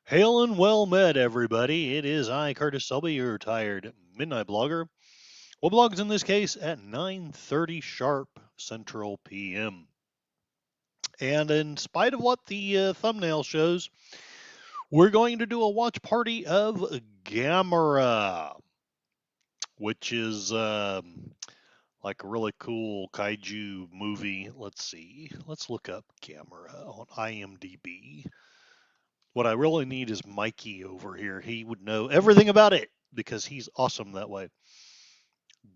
Hail and well met, everybody. It is I, Curtis Selby, your retired midnight blogger. Well, blogs in this case at 9:30 sharp Central PM. And in spite of what the thumbnail shows, we're going to do a watch party of Gamera, which is like a really cool kaiju movie. Let's see. Let's look up Gamera on IMDb. What I really need is Mikey over here. He would know everything about it because he's awesome that way.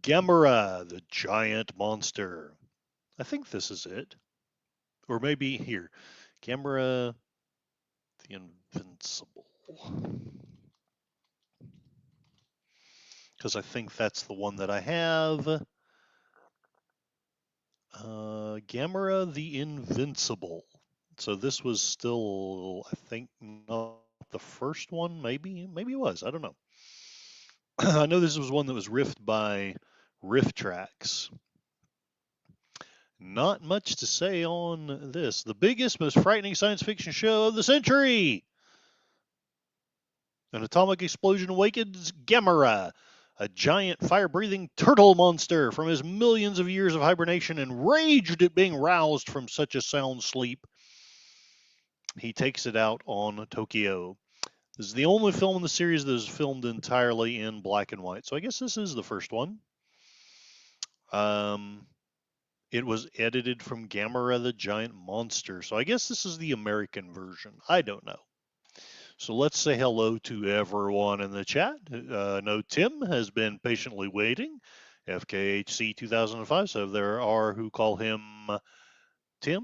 Gamera, the giant monster. I think this is it. Or maybe here. Gamera, the Invincible. Because I think that's the one that I have. Gamera, the Invincible. So this was still, I think, not the first one. Maybe it was. I don't know. I know this was one that was riffed by Riff Tracks. Not much to say on this. The biggest, most frightening science fiction show of the century. An atomic explosion awakens Gamera, a giant fire-breathing turtle monster from his millions of years of hibernation. Enraged at being roused from such a sound sleep, he takes it out on Tokyo. This is the only film in the series that is filmed entirely in black and white. So I guess this is the first one. It was edited from Gamera the Giant Monster. So I guess this is the American version. I don't know. So let's say hello to everyone in the chat. No, Tim has been patiently waiting. FKHC 2005. So there are who call him Tim.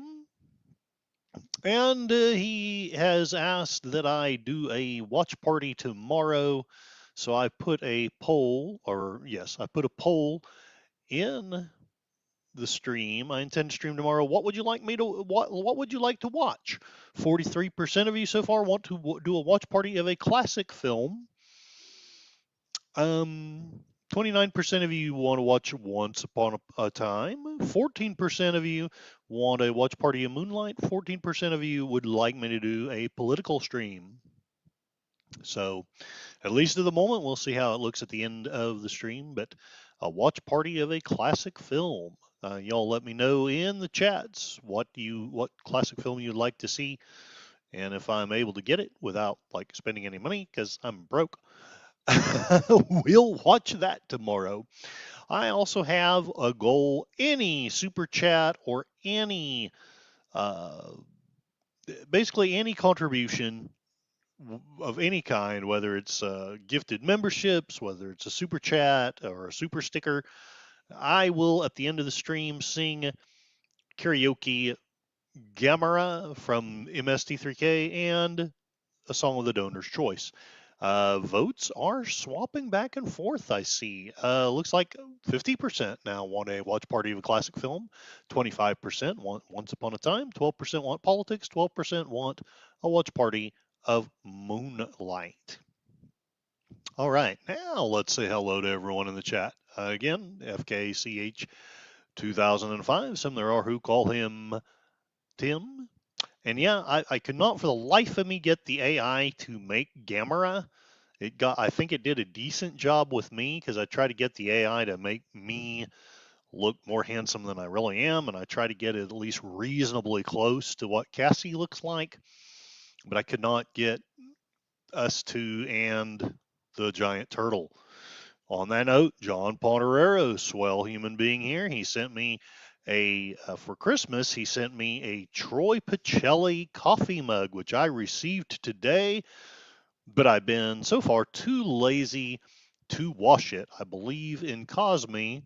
And he has asked that I do a watch party tomorrow. So I put a poll, I put a poll in the stream. I intend to stream tomorrow. What would you like me to what would you like to watch? 43% of you so far want to do a watch party of a classic film. 29% of you want to watch Once Upon a Time. 14% of you want a watch party of Moonlight. 14% of you would like me to do a political stream. So, at least at the moment, we'll see how it looks at the end of the stream. But a watch party of a classic film. Y'all let me know in the chats what classic film you'd like to see, and if I'm able to get it without like spending any money because I'm broke, we'll watch that tomorrow. I also have a goal: any super chat or any, basically any contribution of any kind, whether it's gifted memberships, whether it's a super chat or a super sticker. I will, at the end of the stream, sing karaoke Gamera from MST3K and a song of the donor's choice. Votes are swapping back and forth, I see. Looks like 50% now want a watch party of a classic film, 25% want Once Upon a Time, 12% want politics, 12% want a watch party of Moonlight. All right, now let's say hello to everyone in the chat. Again, FKCH 2005. Some there are who call him Tim. And yeah, I could not for the life of me get the AI to make Gamera. I think it did a decent job with me because I tried to get the AI to make me look more handsome than I really am, and I try to get it at least reasonably close to what Cassie looks like, but I could not get us two and the giant turtle. On that note, John Ponterero, swell human being here, he sent me for Christmas, he sent me a Troy Pacelli coffee mug, which I received today, but I've been so far too lazy to wash it. I believe in Cosme,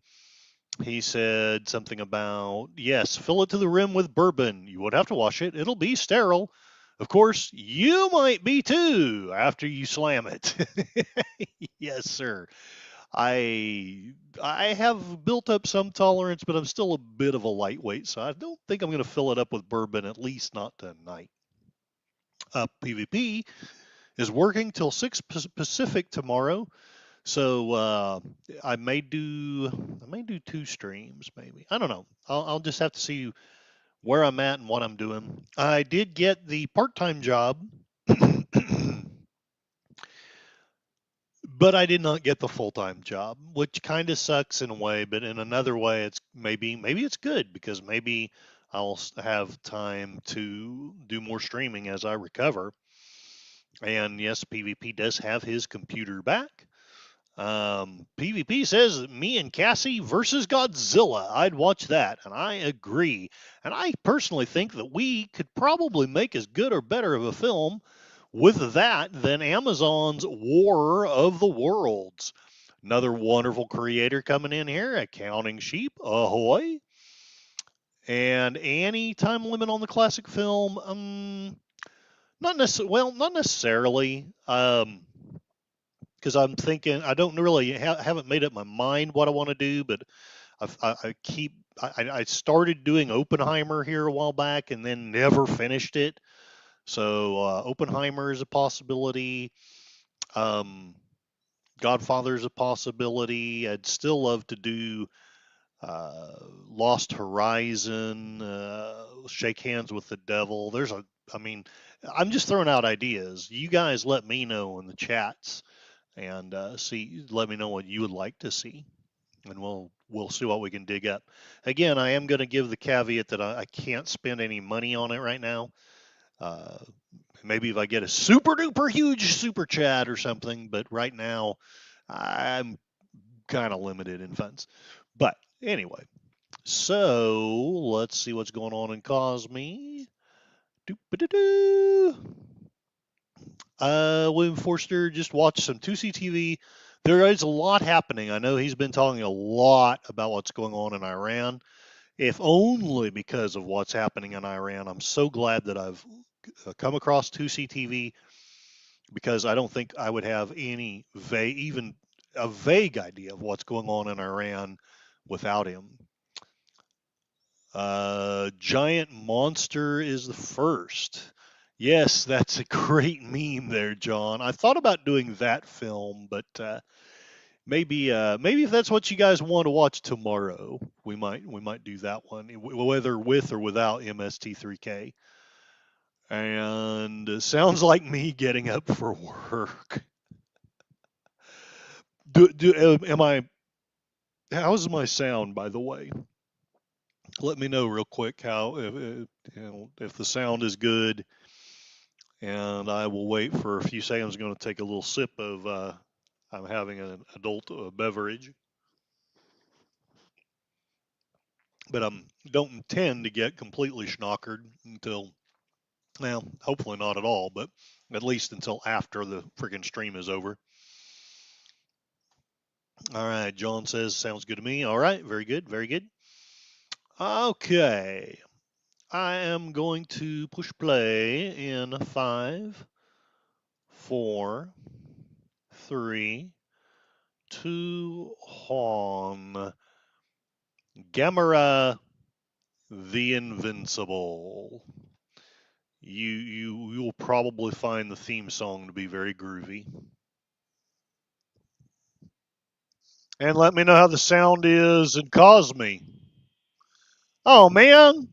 he said something about, yes, fill it to the rim with bourbon. You won't have to wash it. It'll be sterile. Of course, you might be too after you slam it. Yes, sir. I have built up some tolerance, but I'm still a bit of a lightweight, so I don't think I'm going to fill it up with bourbon, at least not tonight. PvP is working till 6 Pacific tomorrow, so I may do 2 streams, maybe. I don't know. I'll just have to see where I'm at and what I'm doing. I did get the part-time job but I did not get the full-time job, which kind of sucks in a way, but in another way, it's maybe it's good because maybe I'll have time to do more streaming as I recover. And yes, PvP does have his computer back. PvP says me and Cassie versus Godzilla. I'd watch that, and I agree. And I personally think that we could probably make as good or better of a film with that than Amazon's War of the Worlds. Another wonderful creator coming in here, Accounting Sheep, ahoy. And any time limit on the classic film? Not necessarily. Because I'm thinking I don't really haven't made up my mind what I want to do, but I started doing Oppenheimer here a while back and then never finished it. So Oppenheimer is a possibility. Um, Godfather is a possibility. I'd still love to do uh, Lost Horizon, Shake Hands with the Devil. I mean, I'm just throwing out ideas. You guys let me know in the chats and let me know what you would like to see, and we'll see what we can dig up. Again, I am going to give the caveat that I can't spend any money on it right now. Uh, Maybe if I get a super duper huge super chat or something, but right now I'm kind of limited in funds. But anyway, so let's see what's going on in Cosme. William Forster just watched some 2C TV. There is a lot happening. I know he's been talking a lot about what's going on in Iran. If only because of what's happening in Iran. I'm so glad that I've come across 2C TV because I don't think I would have even a vague idea of what's going on in Iran without him. Giant Monster is the first. Yes, that's a great meme there, John. I thought about doing that film, but maybe if that's what you guys want to watch tomorrow, we might do that one, whether with or without MST3K. And it sounds like me getting up for work. Am I? How's my sound, by the way? Let me know real quick how if the sound is good, and I will wait for a few seconds. I'm going to take a little sip of. I'm having an adult beverage, but I don't intend to get completely schnockered until, well, hopefully not at all, but at least until after the freaking stream is over. All right, John says sounds good to me. All right, very good, very good. Okay, I am going to push play in 5, 4, 3, 2, 1. Gamera, the Invincible. You will probably find the theme song to be very groovy. And let me know how the sound is in Cosme. Oh man,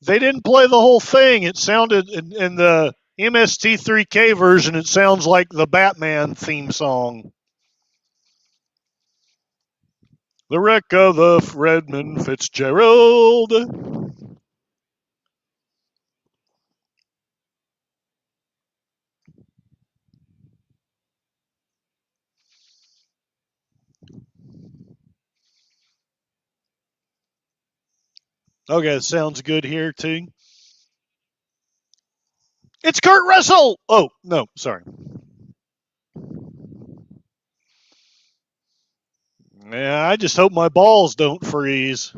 they didn't play the whole thing. It sounded in the MST3K version. It sounds like the Batman theme song. The wreck of the Redmond Fitzgerald. Okay, it sounds good here too. It's Kurt Russell. Oh no, sorry. Yeah, I just hope my balls don't freeze.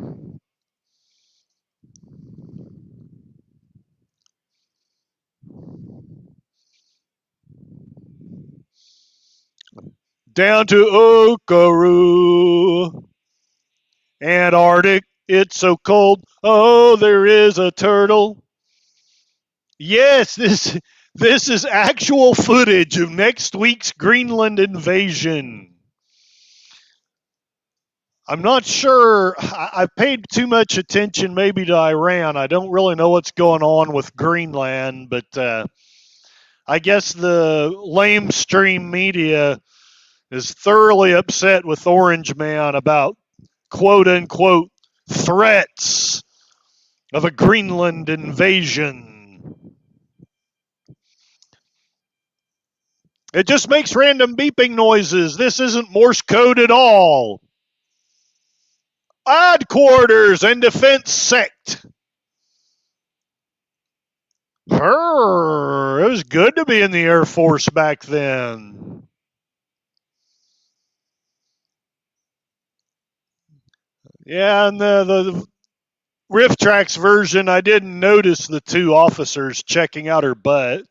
Down to Okaru, Antarctic. It's so cold. Oh, there is a turtle. Yes, this is actual footage of next week's Greenland invasion. I'm not sure. I've paid too much attention maybe to Iran. I don't really know what's going on with Greenland, but I guess the lamestream media is thoroughly upset with Orange Man about quote unquote threats of a Greenland invasion. It just makes random beeping noises. This isn't Morse code at all. Odd quarters and defense sect. It was good to be in the Air Force back then. Yeah, and the Riff Tracks version, I didn't notice the two officers checking out her butt.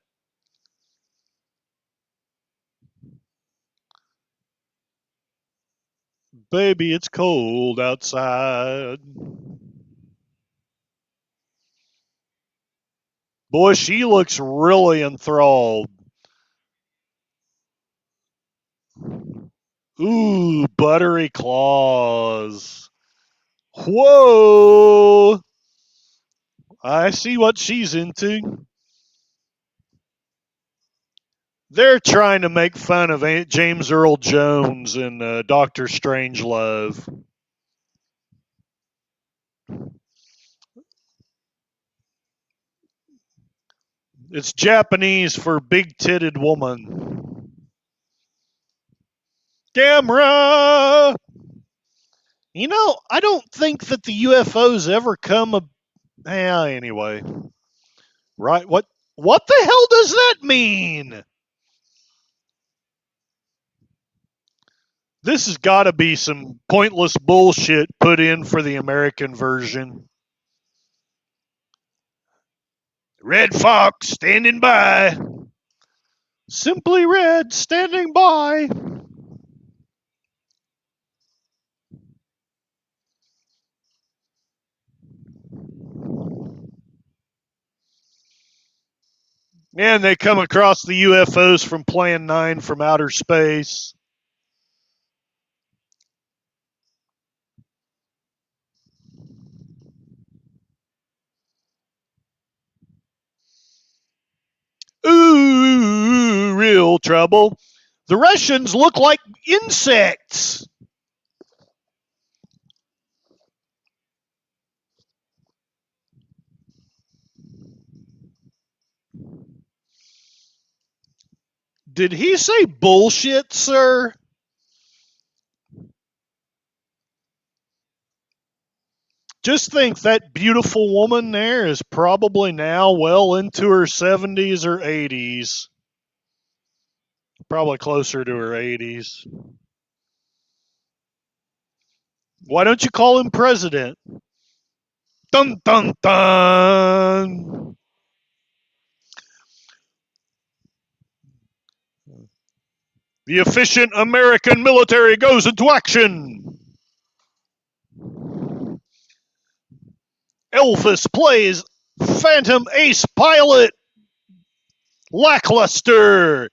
Baby, it's cold outside. Boy, she looks really enthralled. Ooh, buttery claws. Whoa! I see what she's into. They're trying to make fun of James Earl Jones in Doctor Strangelove. It's Japanese for big-titted woman. Gamera! You know, I don't think that the UFOs ever come. Anyway, right? What the hell does that mean? This has got to be some pointless bullshit put in for the American version. Red Fox standing by. Simply Red standing by. And they come across the UFOs from Plan 9 from outer space. Ooh, real trouble. The Russians look like insects. Did he say bullshit, sir? Just think that beautiful woman there is probably now well into her 70s or 80s. Probably closer to her 80s. Why don't you call him president? Dun dun dun. The efficient American military goes into action. Elvis plays Phantom Ace pilot. Lackluster.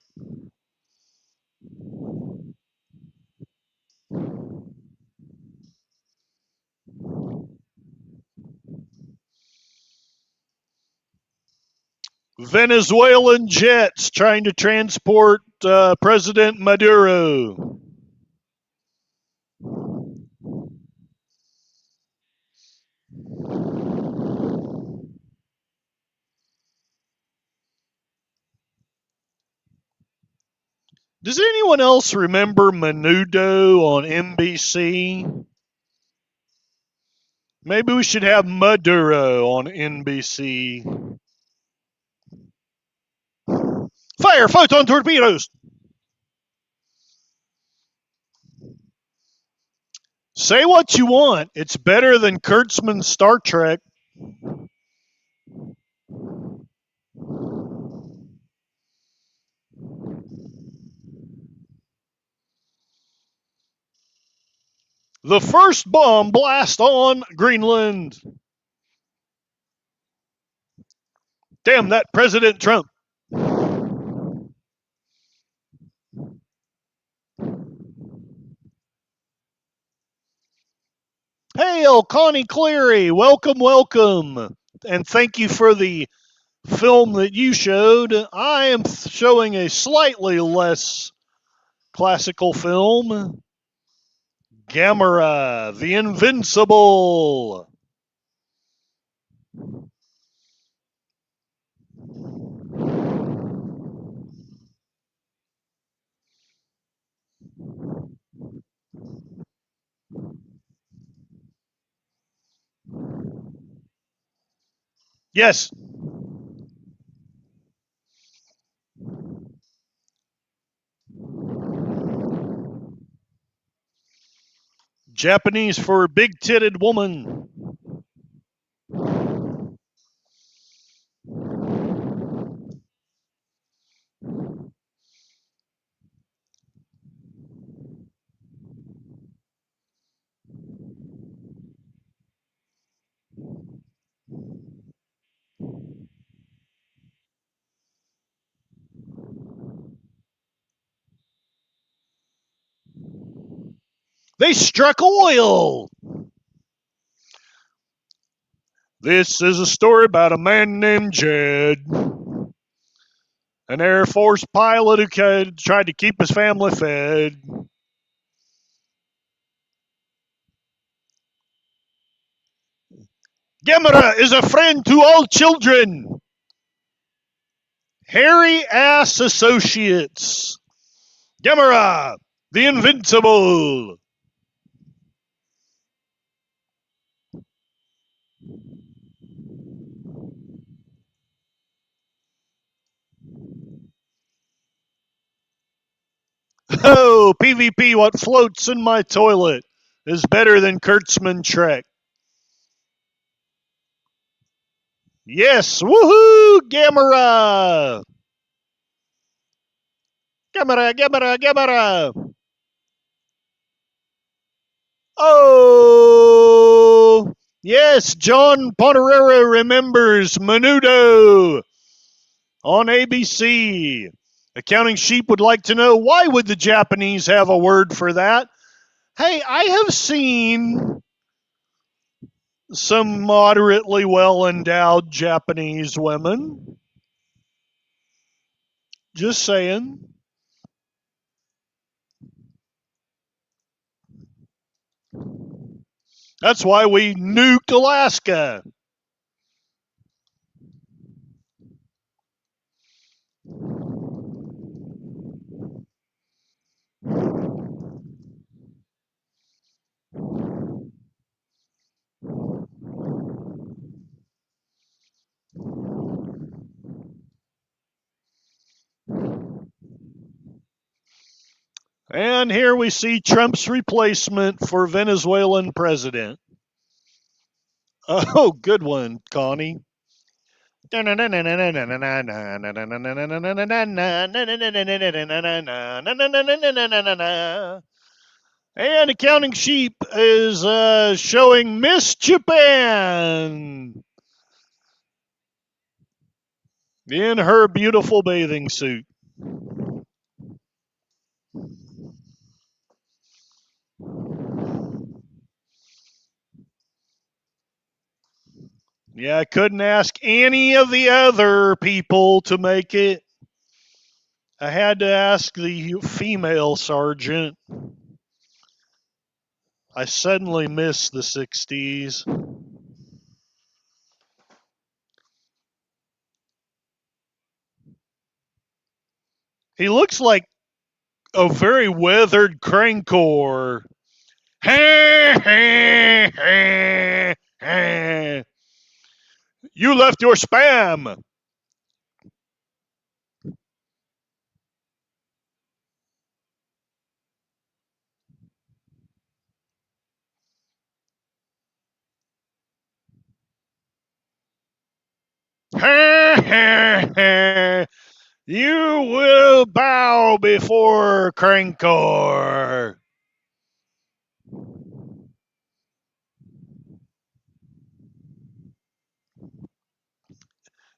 Venezuelan jets trying to transport President Maduro. Does anyone else remember Menudo on NBC? Maybe we should have Maduro on NBC. Fire photon torpedoes! Say what you want. It's better than Kurtzman's Star Trek. The first bomb blast on Greenland. Damn that President Trump. Hail, Connie Cleary. Welcome, welcome. And thank you for the film that you showed. I am showing a slightly less Classical film. Gamera, the Invincible. Yes. Japanese for big-titted woman. They struck oil. This is a story about a man named Jed, an Air Force pilot who tried to keep his family fed. Gamera is a friend to all children. Hairy Ass Associates. Gamera, the Invincible. Oh, PvP, what floats in my toilet is better than Kurtzman Trek. Yes, woohoo, Gamera! Gamera, Gamera, Gamera! Oh, yes, John Ponterera remembers Menudo on ABC. Accounting Sheep would like to know, why would the Japanese have a word for that? Hey, I have seen some moderately well endowed Japanese women. Just saying. That's why we nuked Alaska. And here we see Trump's replacement for Venezuelan president. Oh, good one, Connie. And Accounting Sheep is showing Miss Japan in her beautiful bathing suit. Yeah, I couldn't ask any of the other people to make it. I had to ask the female sergeant. I suddenly miss the 60s. He looks like a very weathered crankor. You left your spam. You will bow before crankor.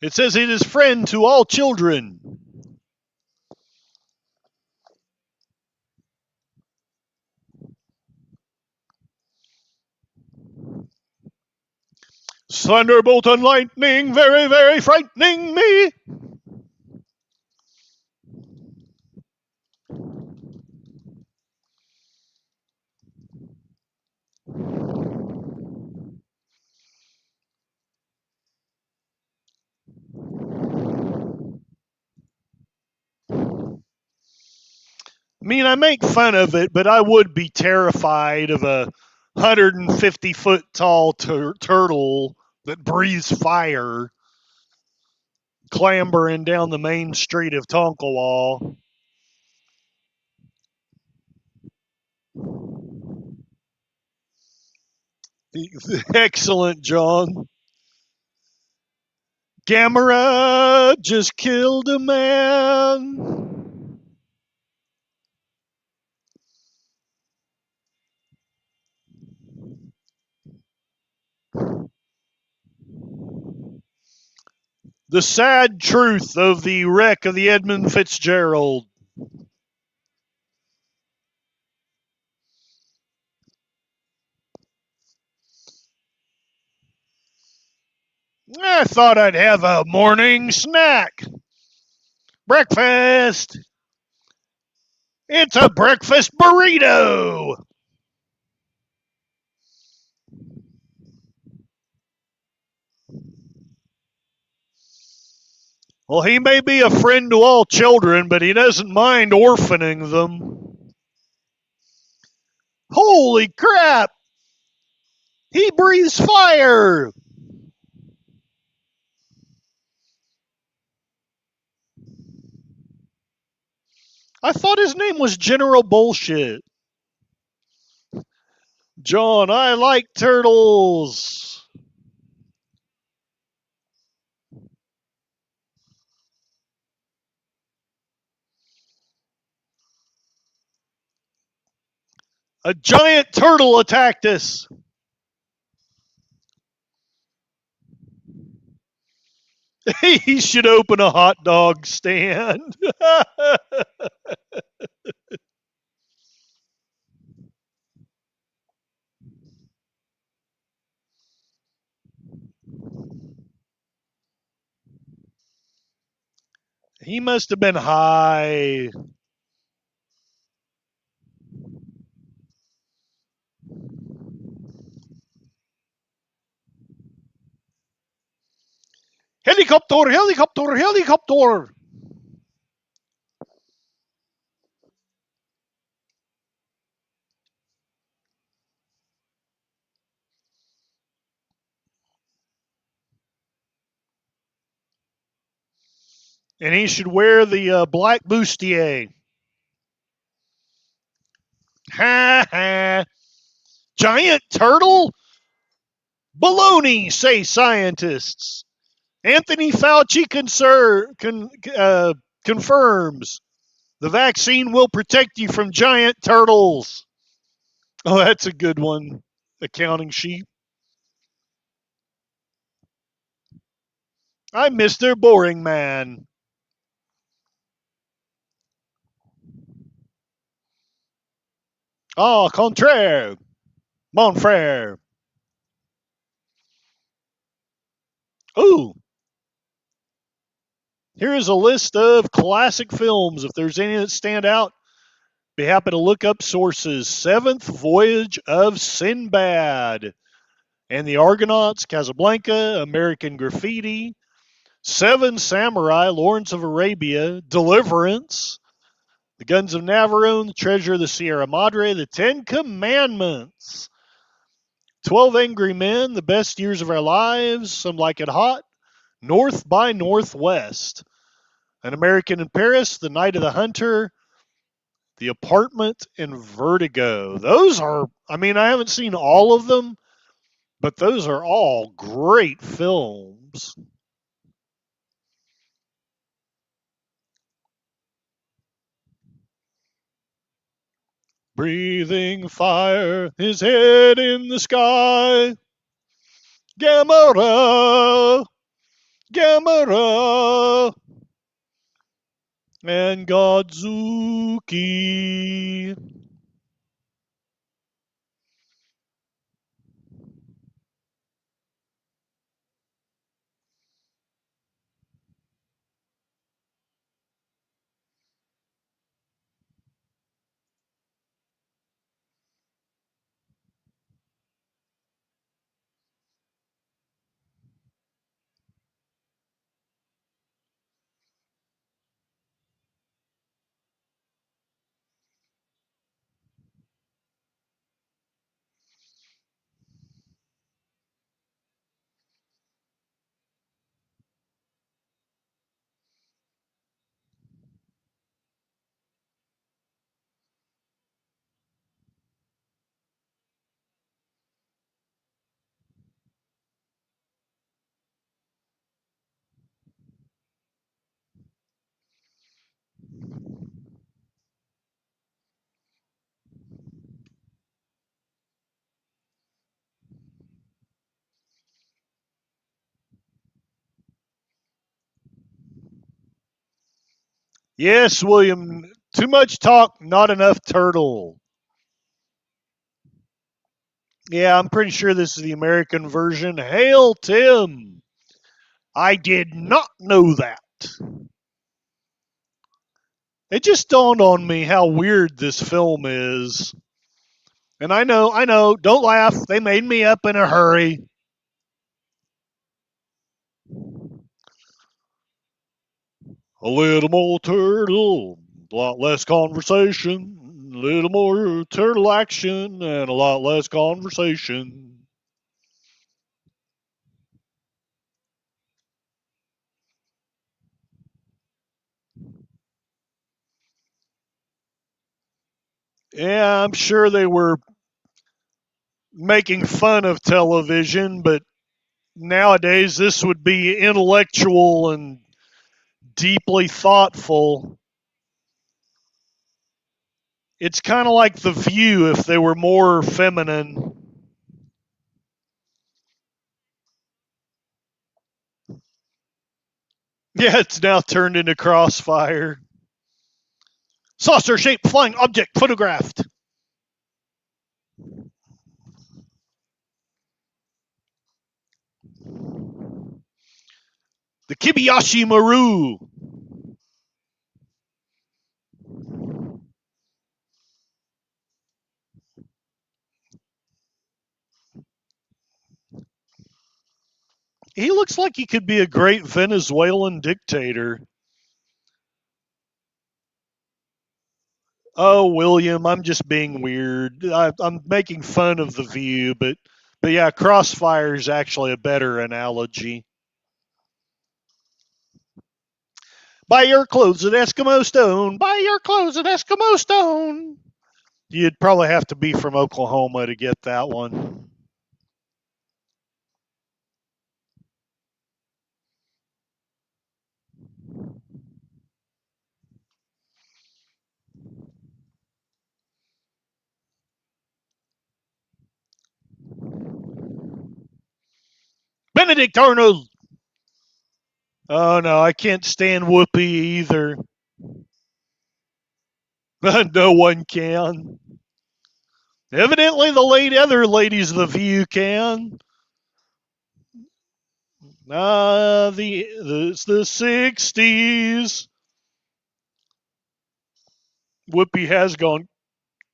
It says it is friend to all children. Thunderbolt and lightning, very, very frightening me. I mean, I make fun of it, but I would be terrified of a 150-foot tall turtle that breathes fire clambering down the main street of Tonkawa. Excellent, John. Gamera just killed a man. The sad truth of the wreck of the Edmund Fitzgerald. I thought I'd have a morning snack. Breakfast. It's a breakfast burrito. Well, he may be a friend to all children, but he doesn't mind orphaning them. Holy crap! He breathes fire! I thought his name was General Bullshit. John, I like turtles. A giant turtle attacked us. He should open a hot dog stand. He must have been high. Helicopter, helicopter, helicopter. And he should wear the black bustier. Ha ha. Giant turtle? Baloney, say scientists. Anthony Fauci confirms the vaccine will protect you from giant turtles. Oh, that's a good one. Accounting sheet. I'm Mr. Boring Man. Au contraire, mon frere. Ooh, here's a list of classic films. If there's any that stand out, be happy to look up sources. Seventh Voyage of Sinbad and the Argonauts, Casablanca, American Graffiti, Seven Samurai, Lawrence of Arabia, Deliverance, The Guns of Navarone, The Treasure of the Sierra Madre, The Ten Commandments, 12 Angry Men, The Best Years of Our Lives, Some Like It Hot, North by Northwest, An American in Paris, The Night of the Hunter, The Apartment, and Vertigo. Those are, I mean, I haven't seen all of them, but those are all great films. Breathing fire, his head in the sky. Gamera, Gamera, and Godzuki. Yes, William. Too much talk, not enough turtle. Yeah, I'm pretty sure this is the American version. Hail, Tim. I did not know that. It just dawned on me how weird this film is. And I know, don't laugh. They made me up in a hurry. A little more turtle, a lot less conversation. A little more turtle action and a lot less conversation. Yeah, I'm sure they were making fun of television, but nowadays this would be intellectual and deeply thoughtful. It's kind of like The View if they were more feminine. Yeah, it's now turned into Crossfire. Saucer shaped flying object photographed. The Kibayashi Maru. He looks like he could be a great Venezuelan dictator. Oh, William, I'm just being weird. I'm making fun of The View, but yeah, Crossfire is actually a better analogy. Buy your clothes at Eskimo Stone. Buy your clothes at Eskimo Stone. You'd probably have to be from Oklahoma to get that one. Benedict Arnold. Oh no, I can't stand Whoopi either. No one can. Evidently, the other ladies of the View can. It's the '60s. Whoopi has gone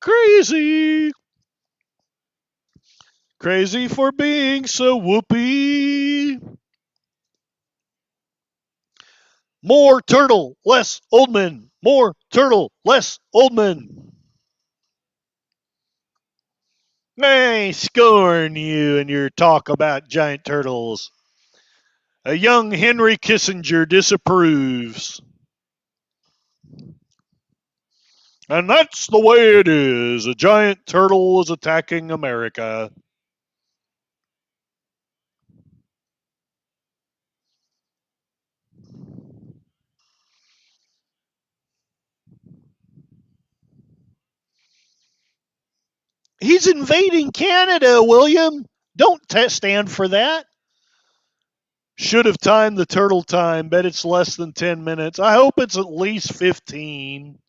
crazy, crazy for being so Whoopi. More turtle, less Oldman. More turtle, less Oldman. I scorn you and your talk about giant turtles. A young Henry Kissinger disapproves. And that's the way it is. A giant turtle is attacking America. He's invading Canada, William. Don't stand for that. Should have timed the turtle time. Bet it's less than 10 minutes. I hope it's at least 15.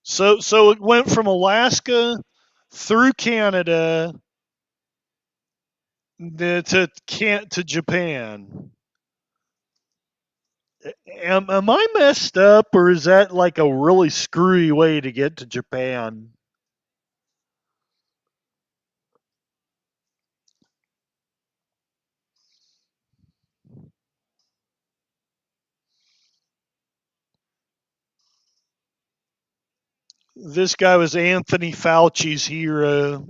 So it went from Alaska through Canada to Japan. Am I messed up, or is that like a really screwy way to get to Japan? This guy was Anthony Fauci's hero.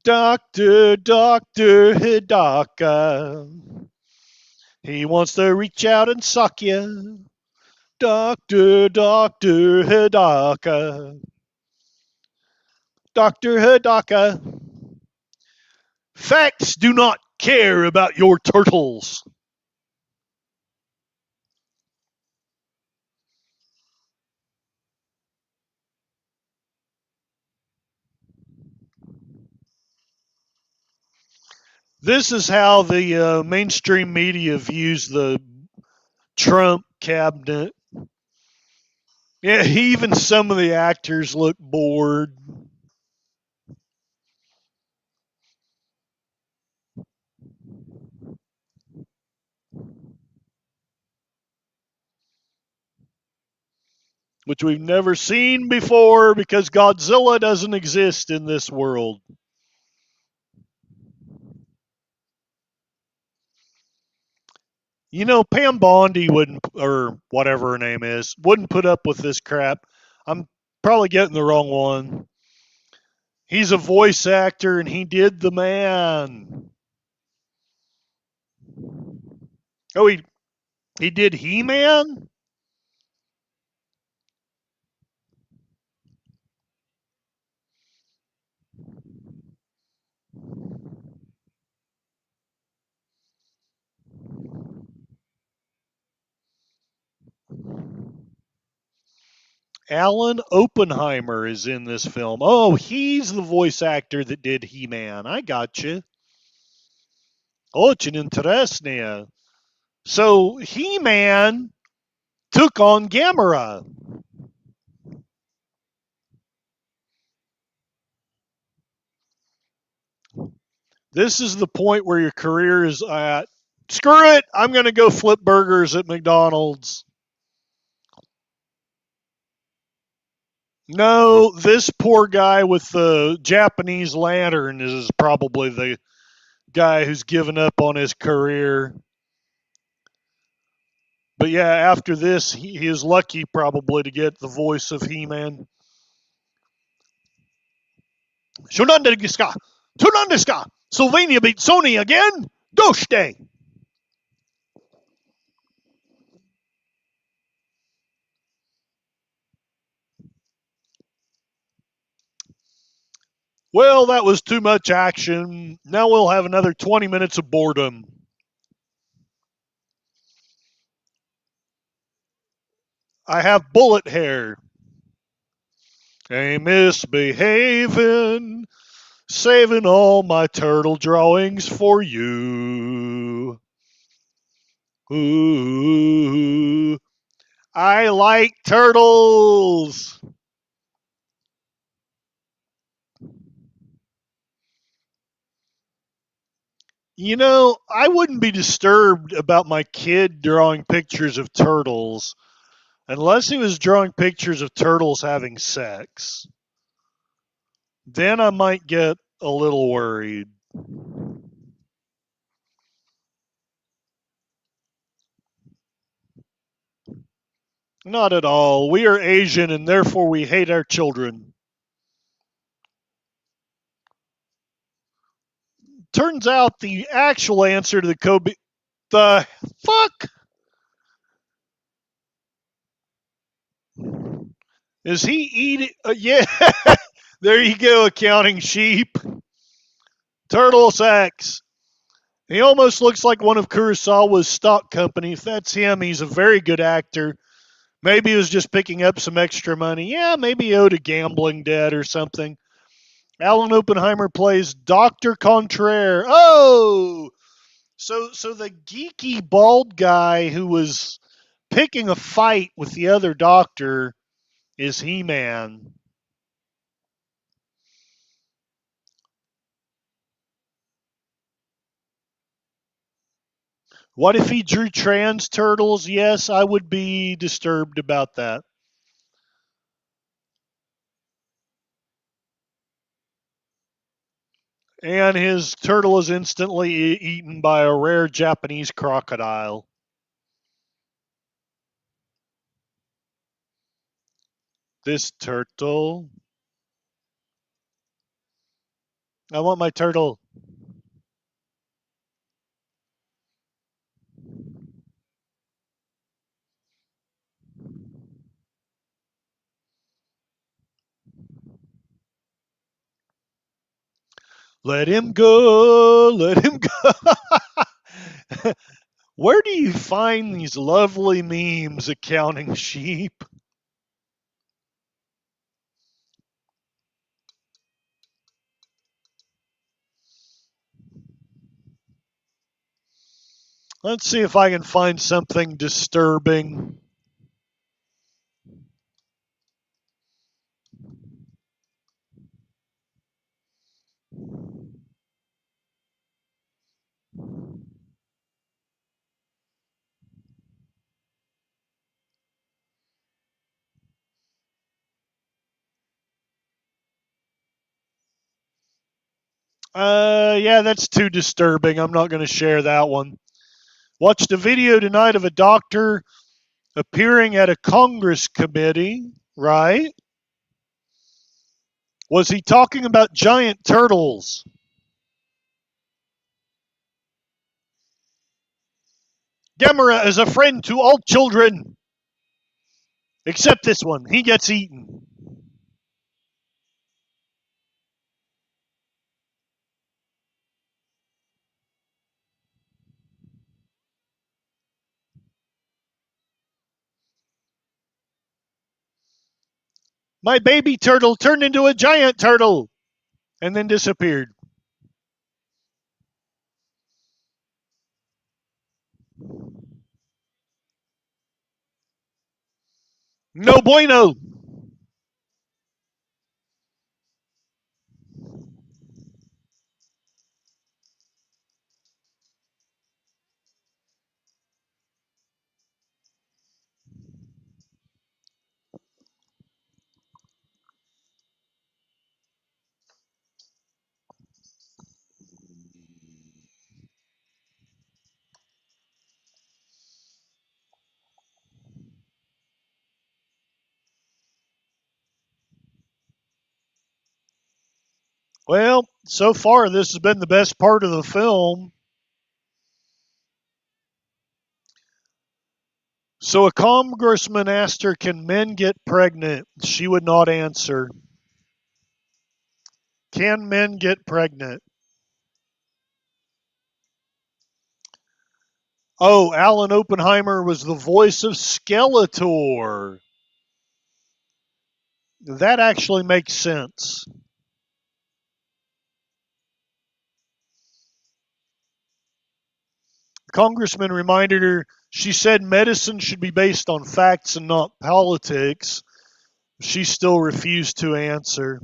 Doctor, Doctor Hidaka. He wants to reach out and suck you. Doctor, Doctor Hidaka. Dr. Hidaka. Facts do not care about your turtles. This is how the mainstream media views the Trump cabinet. Yeah, even some of the actors look bored. Which we've never seen before because Godzilla doesn't exist in this world. You know, Pam Bondi wouldn't, or whatever her name is, wouldn't put up with this crap. I'm probably getting the wrong one. He's a voice actor and he did the man. Oh, he did He Man? Alan Oppenheimer is in this film. Oh, he's the voice actor that did He Man. I got you. Очень интересно. So He Man took on Gamera. This is the point where your career is at. Screw it. I'm going to go flip burgers at McDonald's. No, this poor guy with the Japanese lantern is probably the guy who's given up on his career. But yeah, after this, he is lucky probably to get the voice of He-Man. Shonanda desu ka? Shonanda desu ka? Sylvania beat Sony again? Doshite! Well, that was too much action. Now we'll have another 20 minutes of boredom. I have bullet hair. A misbehaving, saving all my turtle drawings for you. Ooh, I like turtles. You know, I wouldn't be disturbed about my kid drawing pictures of turtles unless he was drawing pictures of turtles having sex. Then I might get a little worried. Not at all. We are Asian and therefore we hate our children. Turns out the actual answer to the Kobe. The fuck? Is he eating? Yeah, there you go, accounting sheep. Turtle sex. He almost looks like one of Kurosawa's stock company. If that's him, he's a very good actor. Maybe he was just picking up some extra money. Yeah, maybe he owed a gambling debt or something. Alan Oppenheimer plays Dr. Contraire. Oh, so the geeky bald guy who was picking a fight with the other doctor is He-Man. What if he drew trans turtles? Yes, I would be disturbed about that. And his turtle is instantly eaten by a rare Japanese crocodile. This turtle. I want my turtle. Let him go, let him go. Where do you find these lovely memes of counting sheep? Let's see if I can find something disturbing. Yeah, that's too disturbing. I'm not going to share that one. Watched a video tonight of a doctor appearing at a Congress committee, right? Was he talking about giant turtles? Gamera is a friend to all children, except this one. He gets eaten. My baby turtle turned into a giant turtle and then disappeared. No bueno. Well, so far this has been the best part of the film. So a congressman asked her, "Can men get pregnant?" She would not answer. Can men get pregnant? Oh, Alan Oppenheimer was the voice of Skeletor. That actually makes sense. The congressman reminded her, she said medicine should be based on facts and not politics. She still refused to answer.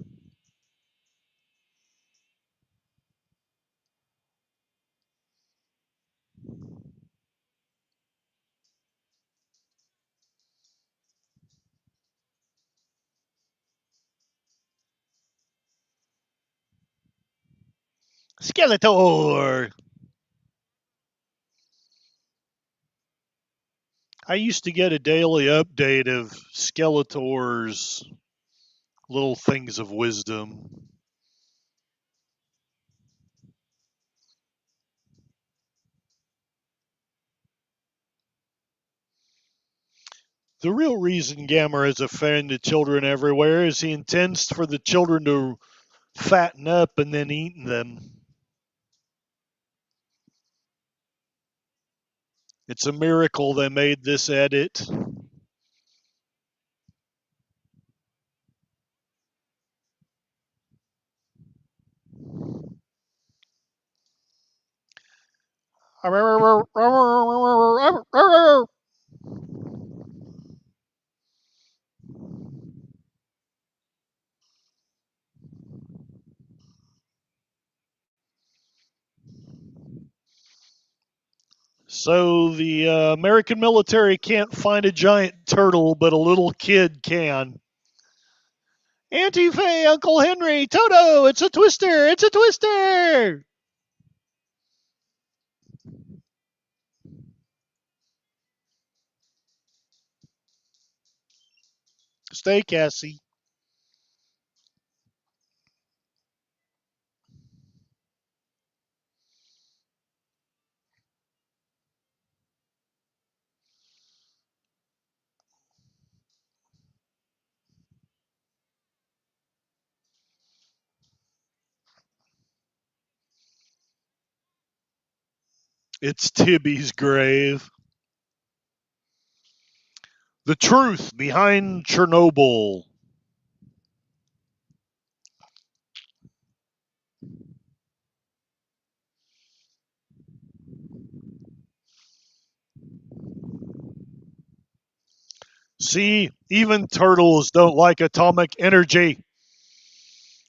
Skeletor! I used to get a daily update of Skeletor's little things of wisdom. The real reason Gamera is a friend to children everywhere is he intends for the children to fatten up and then eat them. It's a miracle they made this edit. So the American military can't find a giant turtle, but a little kid can. Auntie Faye, Uncle Henry, Toto, it's a twister, it's a twister. Stay, Cassie. It's Tibby's grave. The truth behind Chernobyl. See, even turtles don't like atomic energy.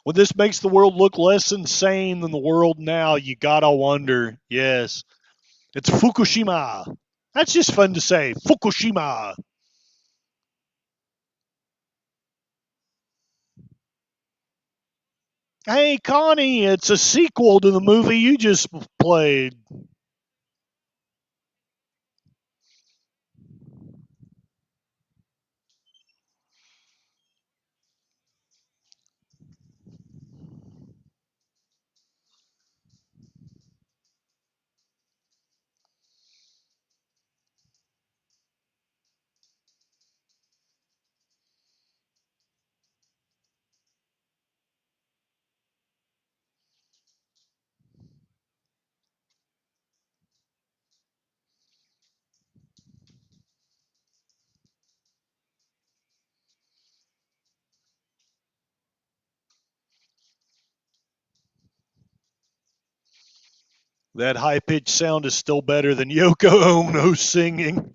When this makes the world look less insane than the world now, you gotta wonder. Yes, it's Fukushima. That's just fun to say. Fukushima. Hey, Connie, it's a sequel to the movie you just played. That high pitched sound is still better than Yoko Ono singing.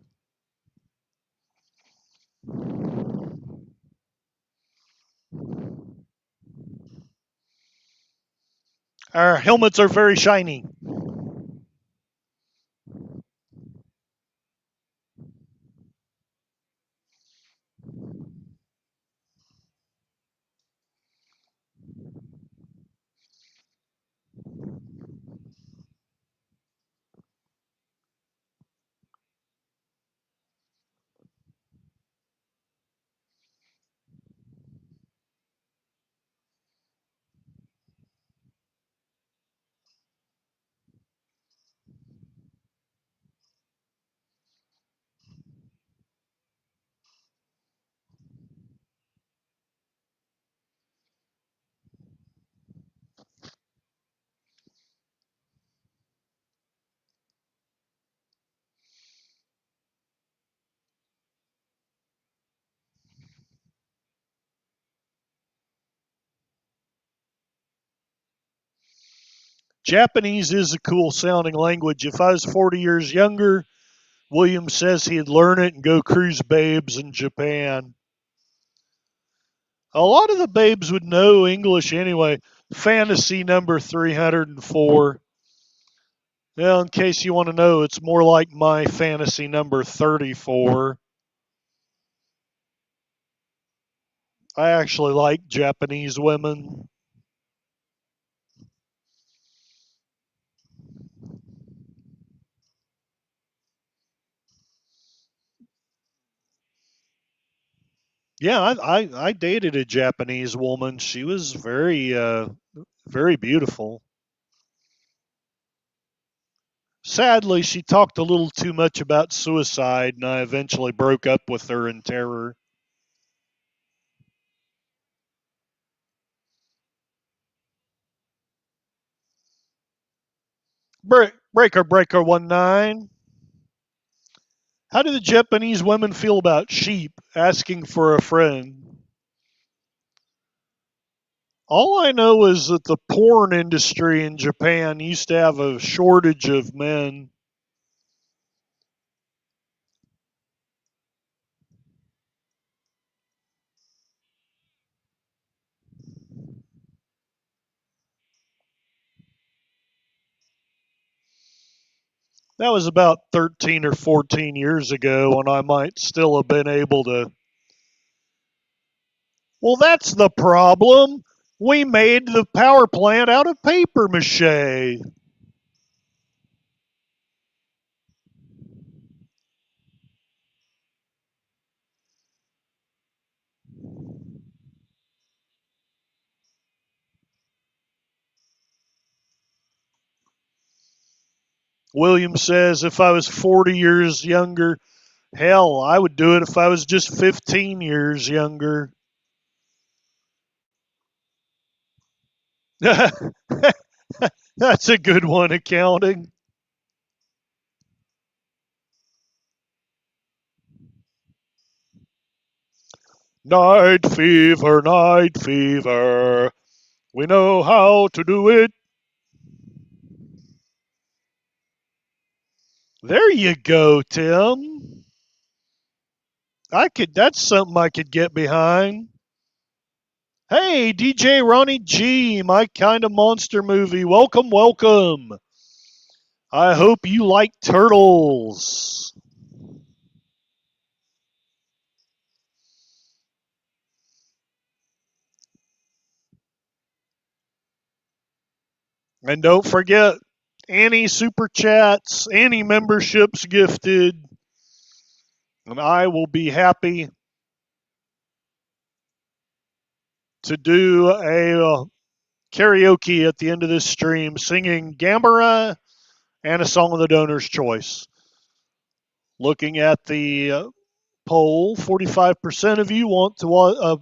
Our helmets are very shiny. Japanese is a cool sounding language. If I was 40 years younger, William says he'd learn it and go cruise babes in Japan. A lot of the babes would know English anyway. Fantasy number 304. Well, in case you want to know, it's more like my fantasy number 34. I actually like Japanese women. Yeah, I dated a Japanese woman. She was very beautiful. Sadly, she talked a little too much about suicide, and I eventually broke up with her in terror. Breaker 19. How do the Japanese women feel about sheep asking for a friend? All I know is that the porn industry in Japan used to have a shortage of men. That was about 13 or 14 years ago when I might still have been able to. Well, that's the problem. We made the power plant out of paper mache. William says if I was 40 years younger, hell, I would do it if I was just 15 years younger. That's a good one, accounting. Night fever, night fever. We know how to do it. There you go, Tim. That's something I could get behind. Hey, DJ Ronnie G, my kind of monster movie. Welcome, welcome. I hope you like turtles. And don't forget, any super chats, any memberships gifted, and I will be happy to do a karaoke at the end of this stream singing Gamera and a song of the donor's choice. Looking at the poll, 45% of you want to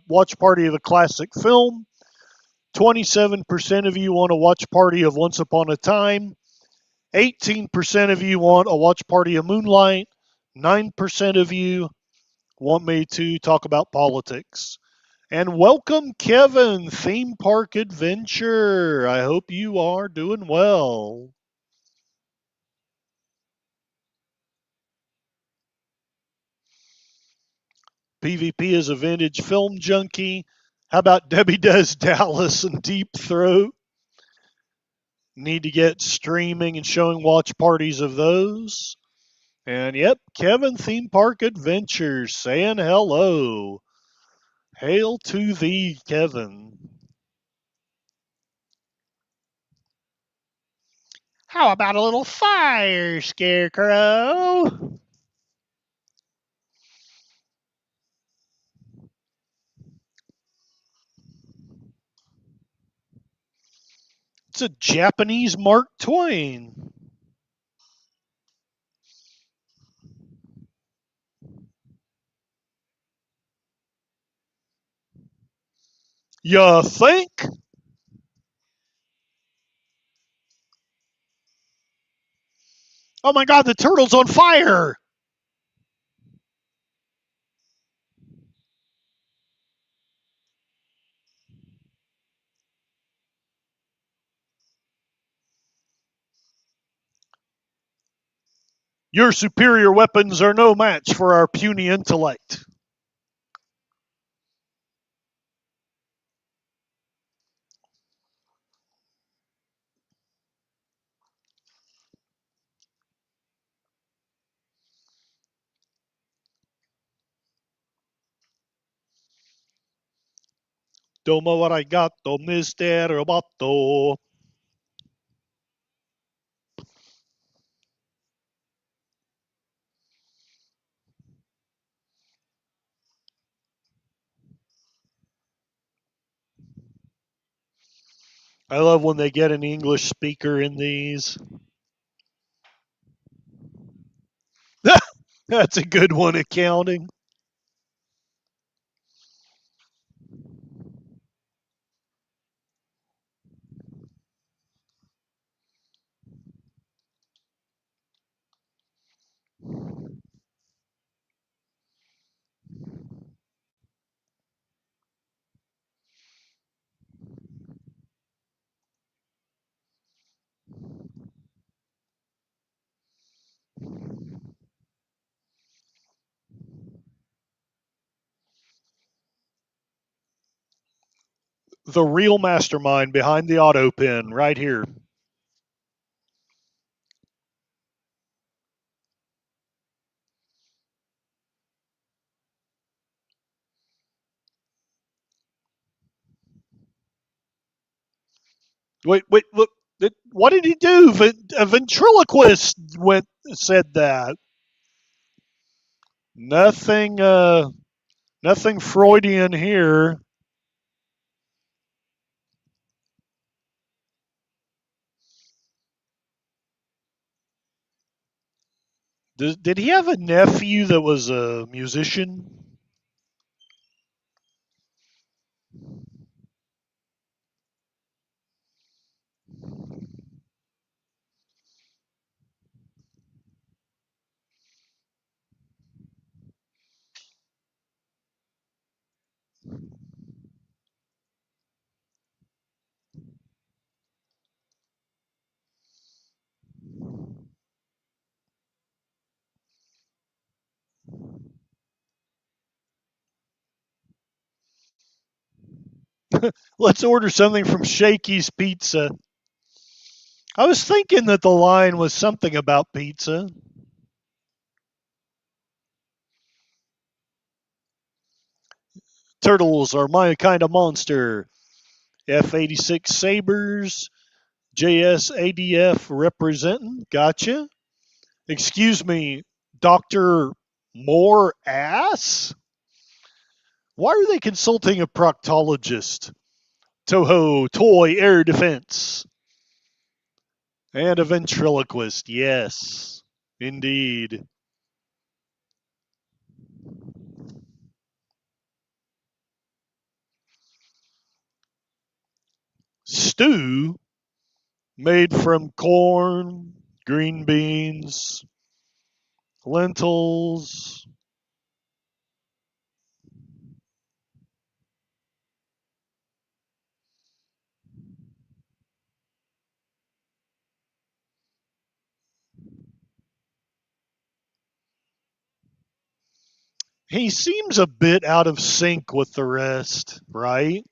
watch party of a classic film. 27% of you want a watch party of Once Upon a Time. 18% of you want a watch party of Moonlight. 9% of you want me to talk about politics. And welcome, Kevin, Theme Park Adventure. I hope you are doing well. PvP is a vintage film junkie. How about Debbie Does Dallas and Deep Throat? Need to get streaming and showing watch parties of those. And yep, Kevin Theme Park Adventures saying hello. Hail to thee, Kevin. How about a little fire, Scarecrow? It's a Japanese Mark Twain. You think? Oh my god, the turtle's on fire! Your superior weapons are no match for our puny intellect. Domo arigato, Mr. Roboto. I love when they get an English speaker in these. That's a good one, accounting. The real mastermind behind the auto pen, right here. Wait, look. What did he do? A ventriloquist said that. Nothing, nothing Freudian here. Did he have a nephew that was a musician? Let's order something from Shakey's Pizza. I was thinking that the line was something about pizza. Turtles are my kind of monster. F-86 Sabres, JSADF representing. Gotcha. Excuse me, Dr. More Ass? Why are they consulting a proctologist? Toho, toy air defense. And a ventriloquist, yes, indeed. Stew made from corn, green beans, lentils. He seems a bit out of sync with the rest, right?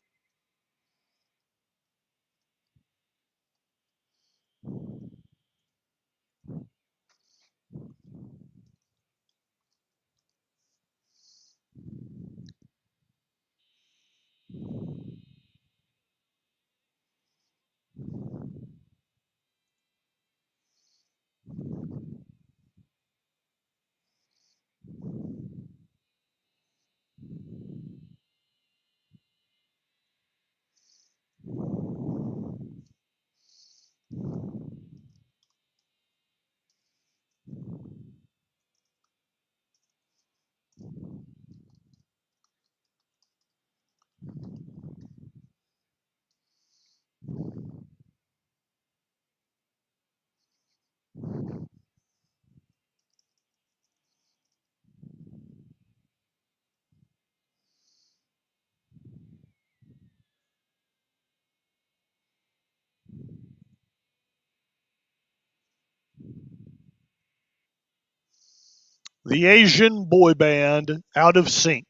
The Asian boy band out of sync.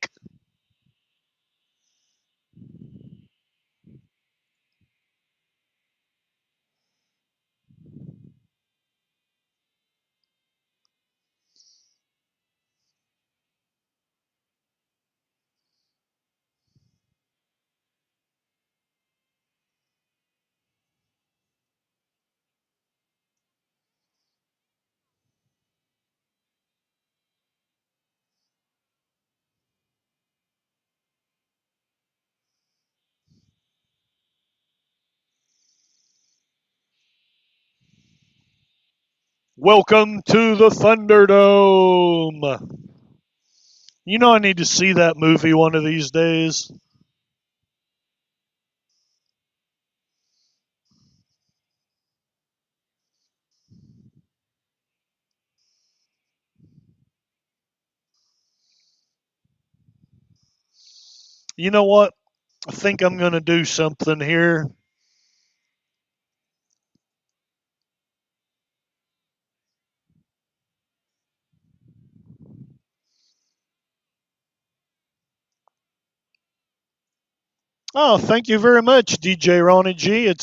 Welcome to the Thunderdome. You know I need to see that movie one of these days. You know what? I think I'm going to do something here. Oh, thank you very much, DJ Ronnie G.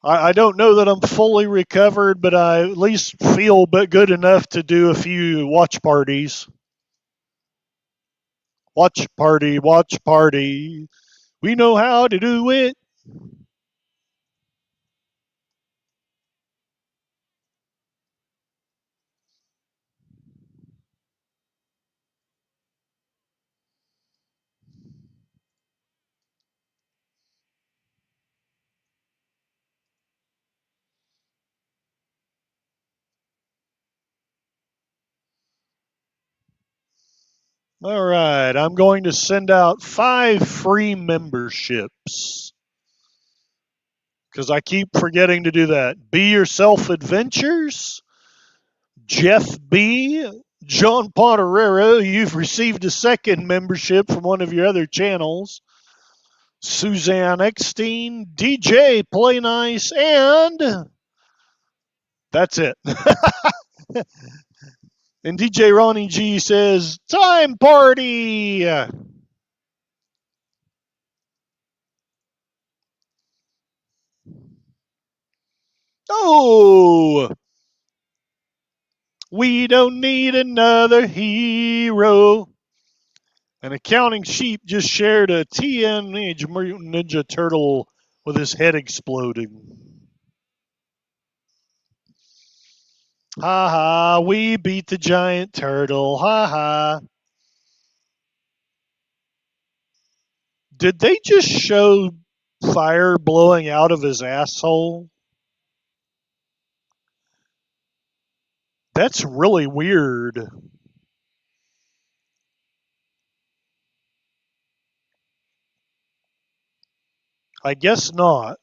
I don't know that I'm fully recovered, but I at least feel but good enough to do a few watch parties. Watch party, watch party. We know how to do it. All right, I'm going to send out 5 free memberships because I keep forgetting to do that. Be Yourself Adventures, Jeff B., John Ponterero, you've received a second membership from one of your other channels. Suzanne Eckstein, DJ Play Nice, and that's it. And DJ Ronnie G says, Time party! Oh, we don't need another hero. An accounting sheep just shared a Teenage Mutant Ninja Turtle with his head exploding. Ha ha, we beat the giant turtle. Ha ha. Did they just show fire blowing out of his asshole? That's really weird. I guess not.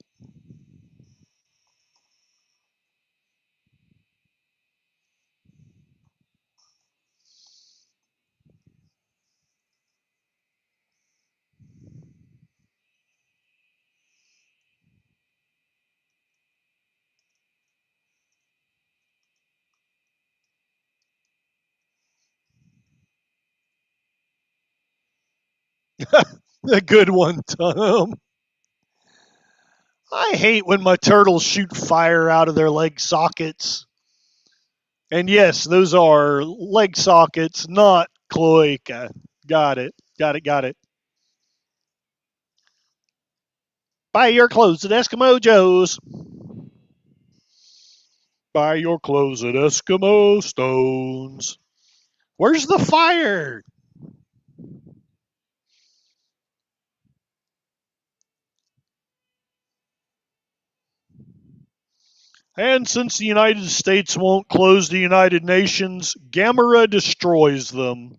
A good one, Tom. I hate when my turtles shoot fire out of their leg sockets. And yes, those are leg sockets, not cloaca. Got it. Got it. Got it. Buy your clothes at Eskimo Joe's. Buy your clothes at Eskimo Stones. Where's the fire? And since the United States won't close the United Nations, Gamera destroys them.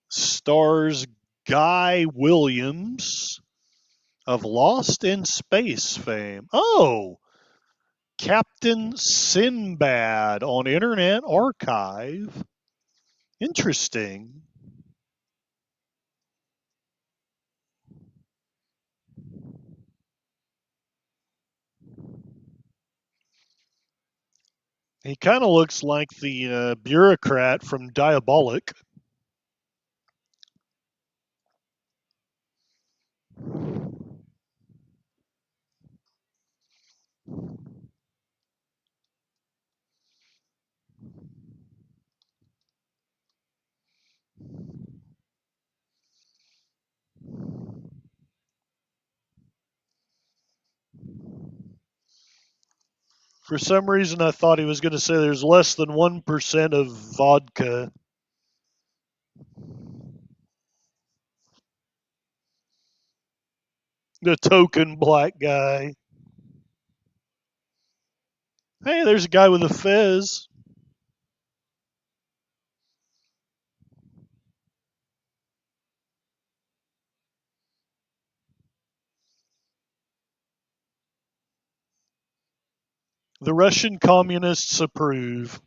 Stars Guy Williams of Lost in Space fame. Oh, Captain Sinbad on Internet Archive. Interesting. He kind of looks like the bureaucrat from Diabolic. For some reason, I thought he was going to say there's less than 1% of vodka. The token black guy. Hey, there's a guy with a fez. The Russian communists approve.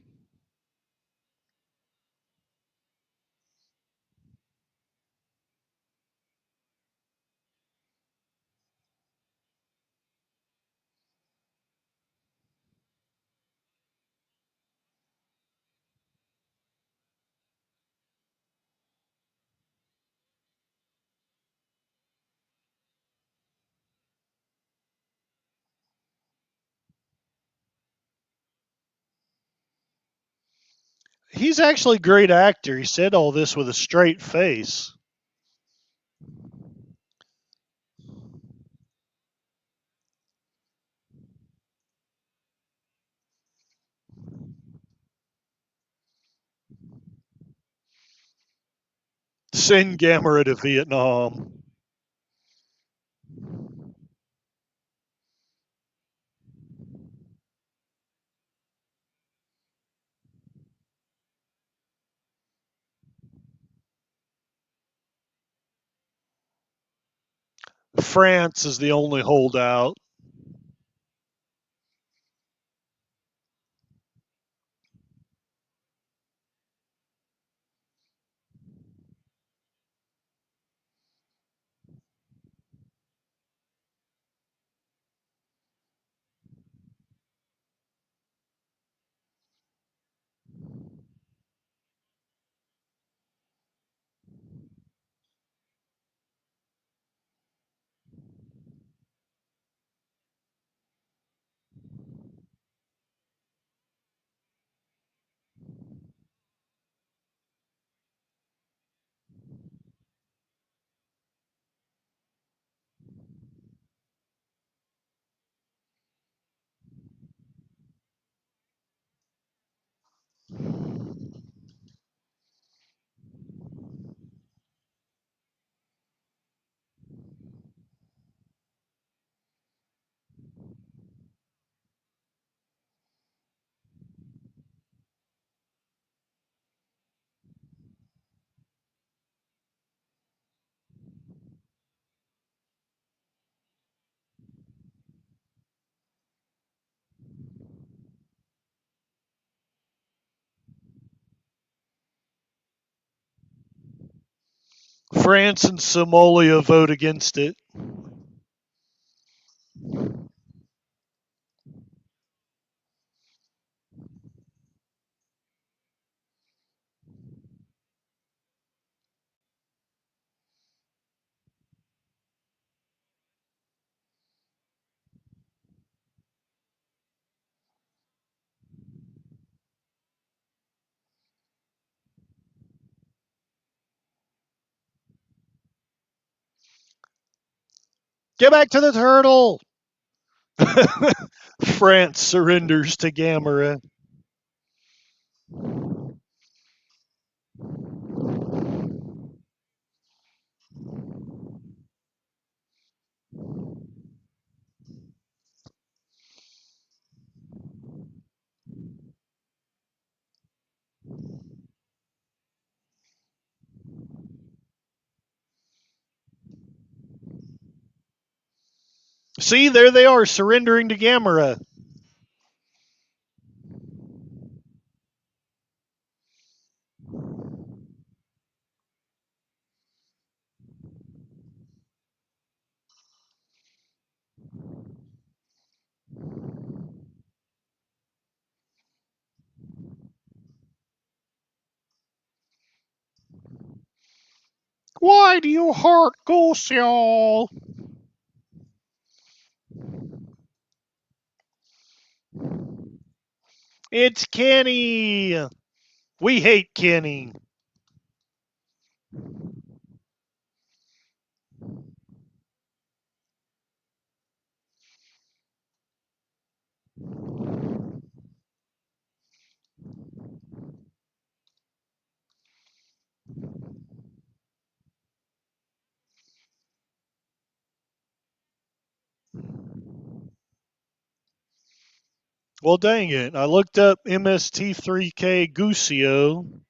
He's actually a great actor. He said all this with a straight face. Send Gamera to Vietnam. France is the only holdout. France and Somalia vote against it. Get back to the turtle! France surrenders to Gamera. See, there they are, surrendering to Gamera. Why do you heart go so? It's Kenny. We hate Kenny. Well, dang it. I looked up MST3K Gusio.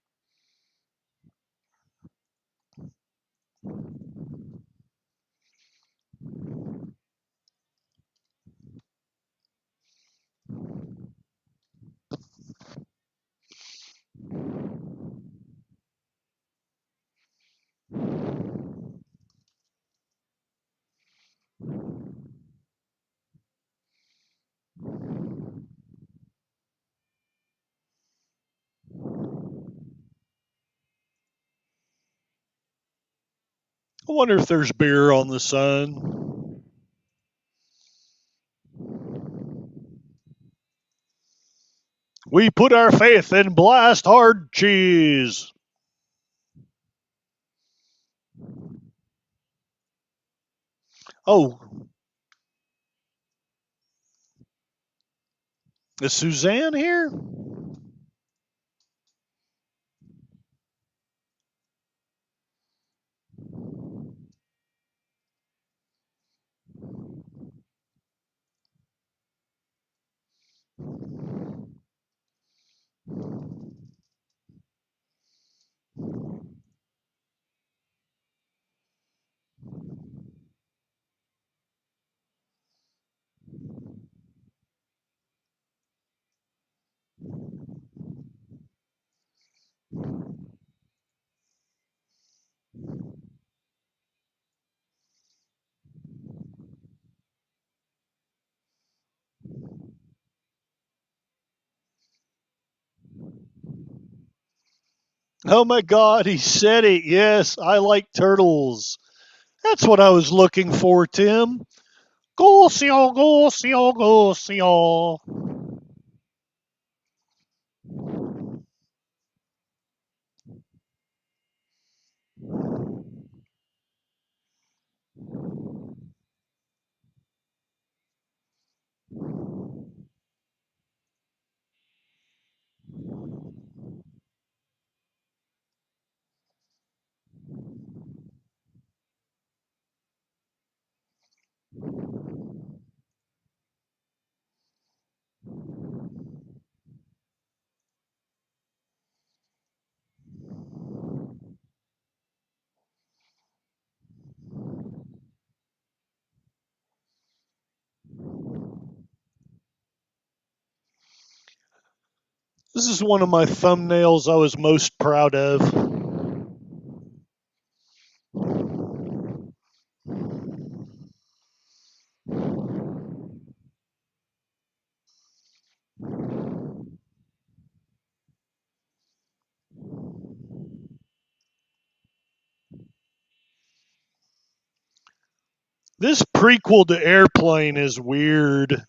I wonder if there's beer on the sun. We put our faith in blast hard cheese. Oh, is Suzanne here? Oh my God, he said it. Yes, I like turtles. That's what I was looking for, Tim. Go, seal, go, seal, go, seal. This is one of my thumbnails I was most proud of. This prequel to Airplane is weird.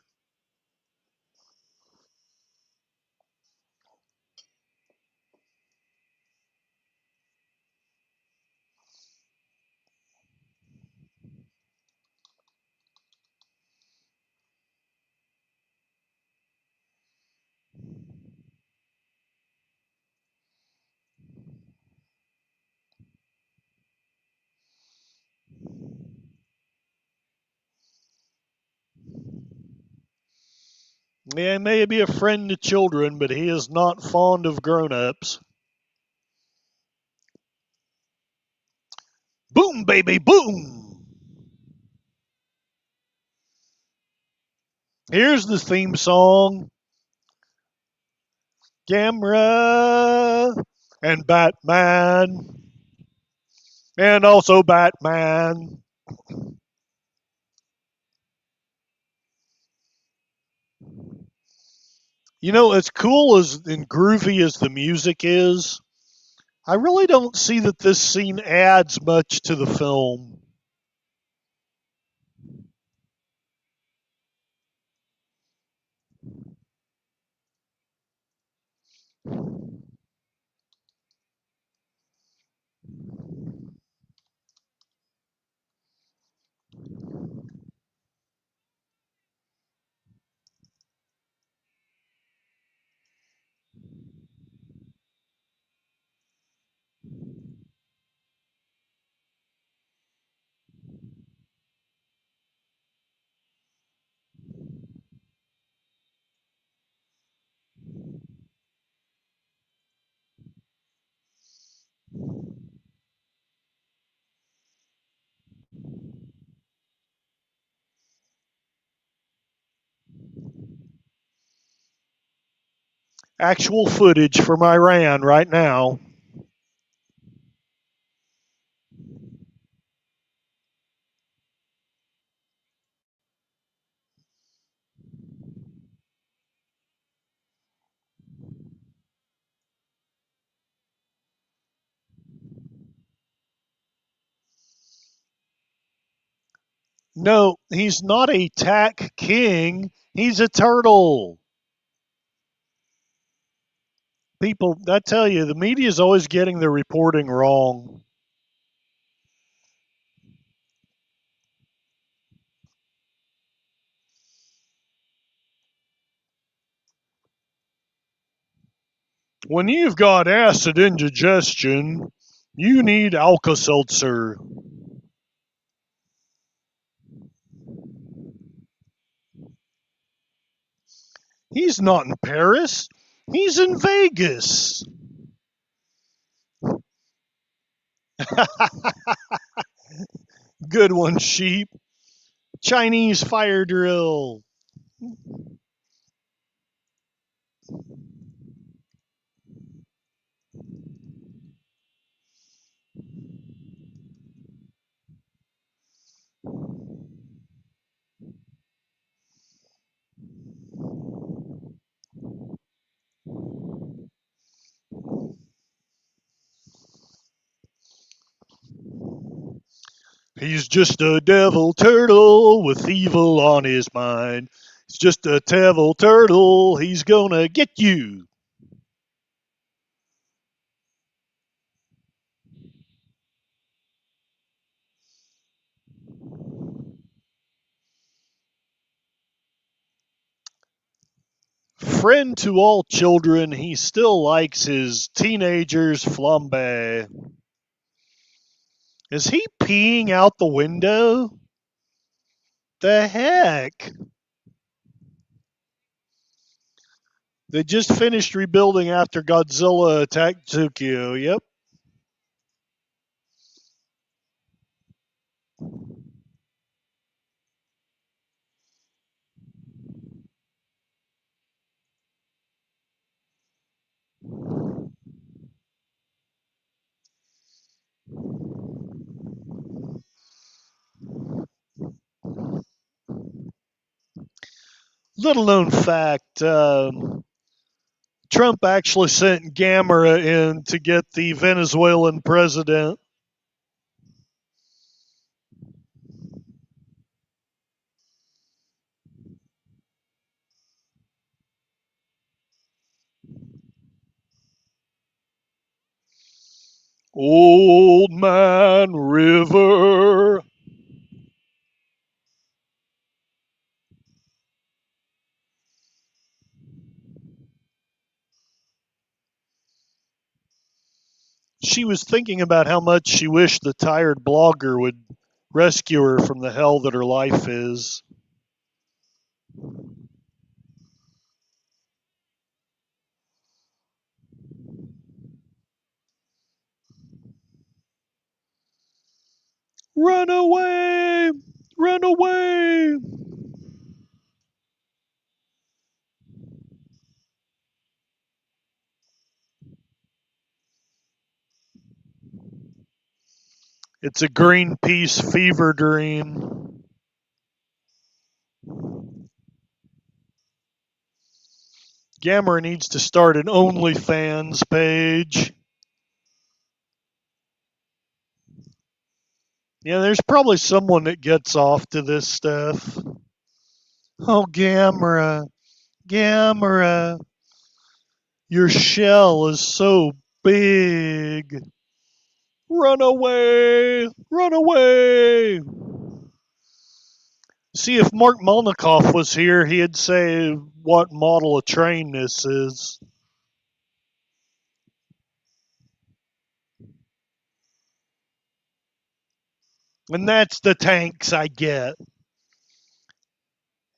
Yeah, he may be a friend to children, but he is not fond of grown-ups. Boom, baby, boom! Here's the theme song. Gamera and Batman. And also Batman. You know, as cool as and groovy as the music is, I really don't see that this scene adds much to the film. Actual footage from Iran right now. No, he's not a tack king. He's a turtle. People, I tell you, the media is always getting the reporting wrong. When you've got acid indigestion, you need Alka Seltzer. He's not in Paris. He's in Vegas. Good one, sheep. Chinese fire drill. He's just a devil turtle with evil on his mind. He's just a devil turtle. He's gonna get you. Friend to all children, he still likes his teenagers flambe. Is he peeing out the window? The heck? They just finished rebuilding after Godzilla attacked Tokyo. Yep. Little known fact, Trump actually sent Gamera in to get the Venezuelan president. Old Man River. She was thinking about how much she wished the tired blogger would rescue her from the hell that her life is. Run away! Run away! It's a Greenpeace fever dream. Gamera needs to start an OnlyFans page. Yeah, there's probably someone that gets off to this stuff. Oh, Gamera, Gamera, your shell is so big. Run away! Run away! See, if Mark Molnikoff was here, he'd say what model of train this is. And that's the tanks I get.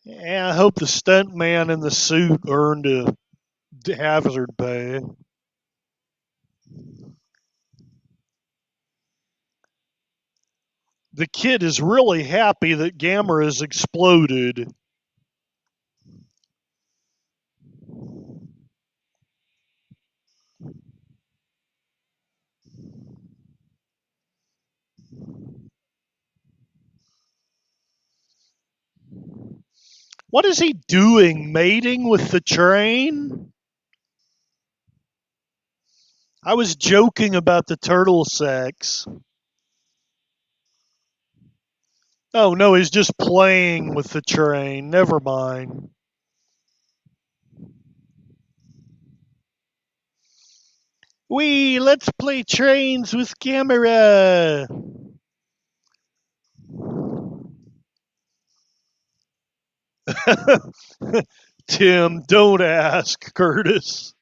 Yeah, I hope the stunt man in the suit earned a hazard pay. The kid is really happy that Gamera has exploded. What is he doing? Mating with the train? I was joking about the turtle sex. Oh no, he's just playing with the train. Never mind. Let's play trains with Gamera. Tim, don't ask, Curtis.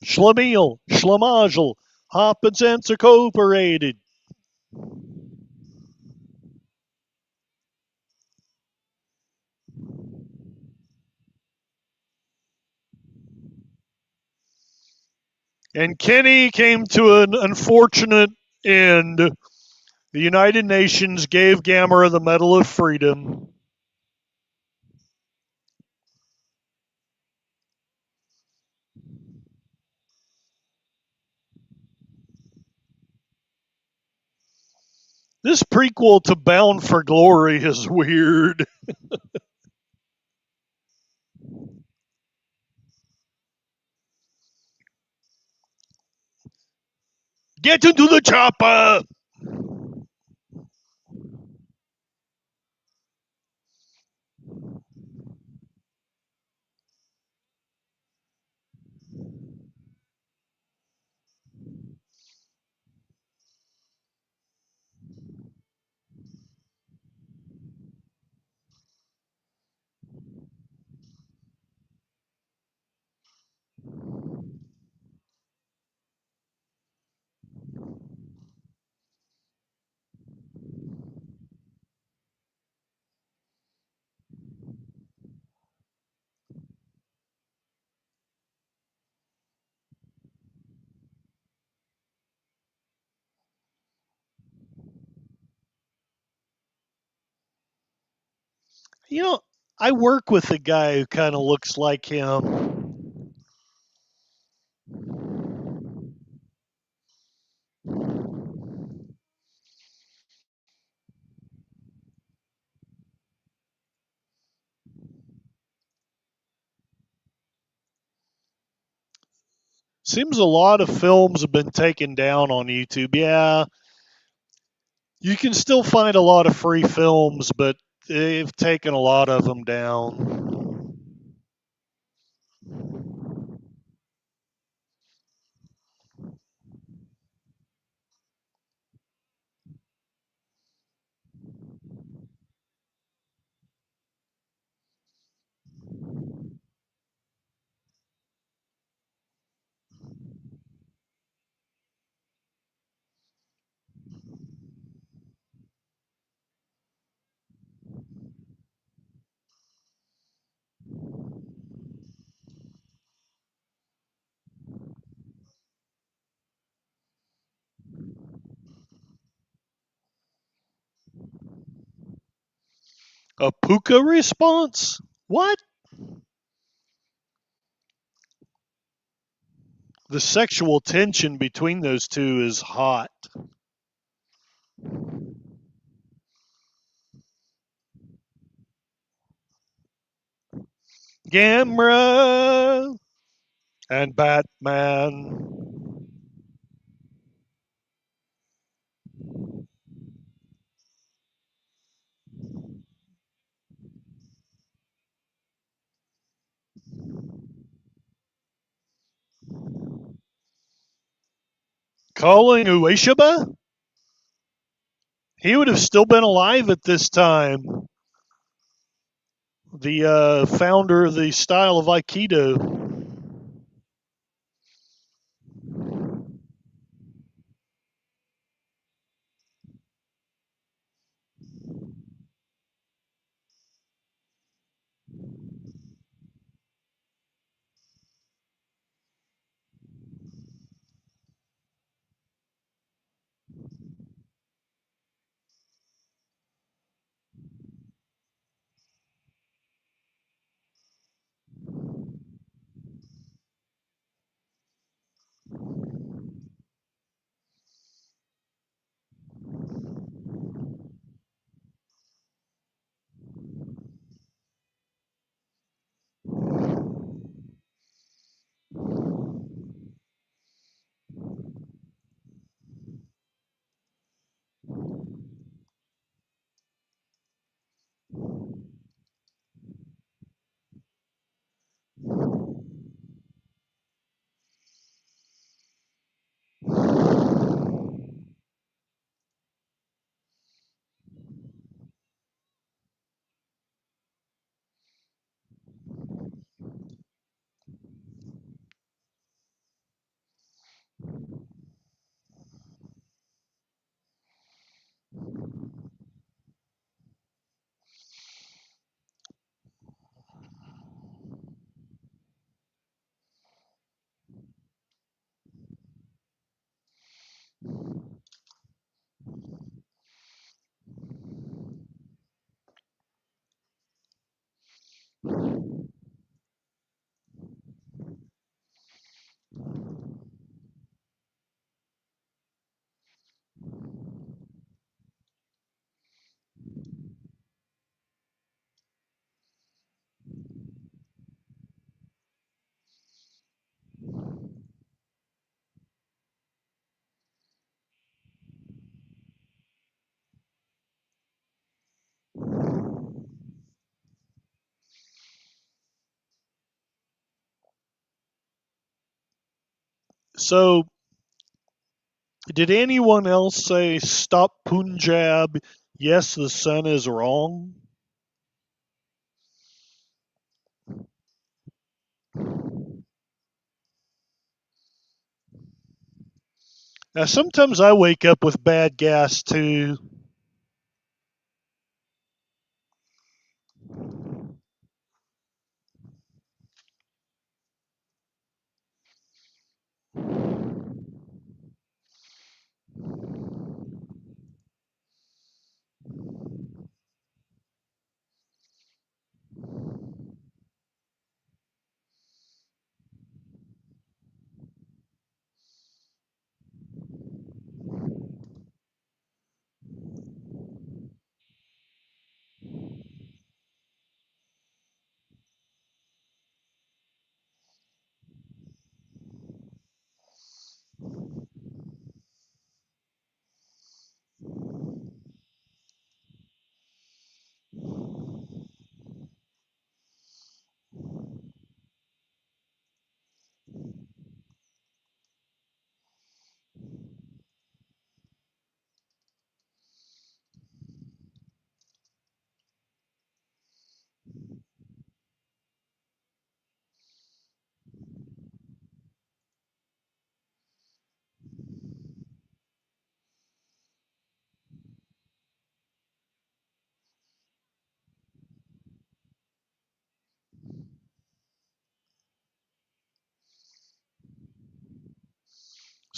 Schlemiel, Schlemazel, Hoppensensor Cooperated. And Kenny came to an unfortunate end. The United Nations gave Gamera the Medal of Freedom. This prequel to Bound for Glory is weird. Get into the chopper! You know, I work with a guy who kind of looks like him. Seems a lot of films have been taken down on YouTube. Yeah, you can still find a lot of free films, but they've taken a lot of them down. A puka response? What? The sexual tension between those two is hot. Gamera and Batman. Calling Ueshiba? He would have still been alive at this time. The founder of the style of Aikido. So, did anyone else say stop Punjab? Yes, the sun is wrong. Now, sometimes I wake up with bad gas too.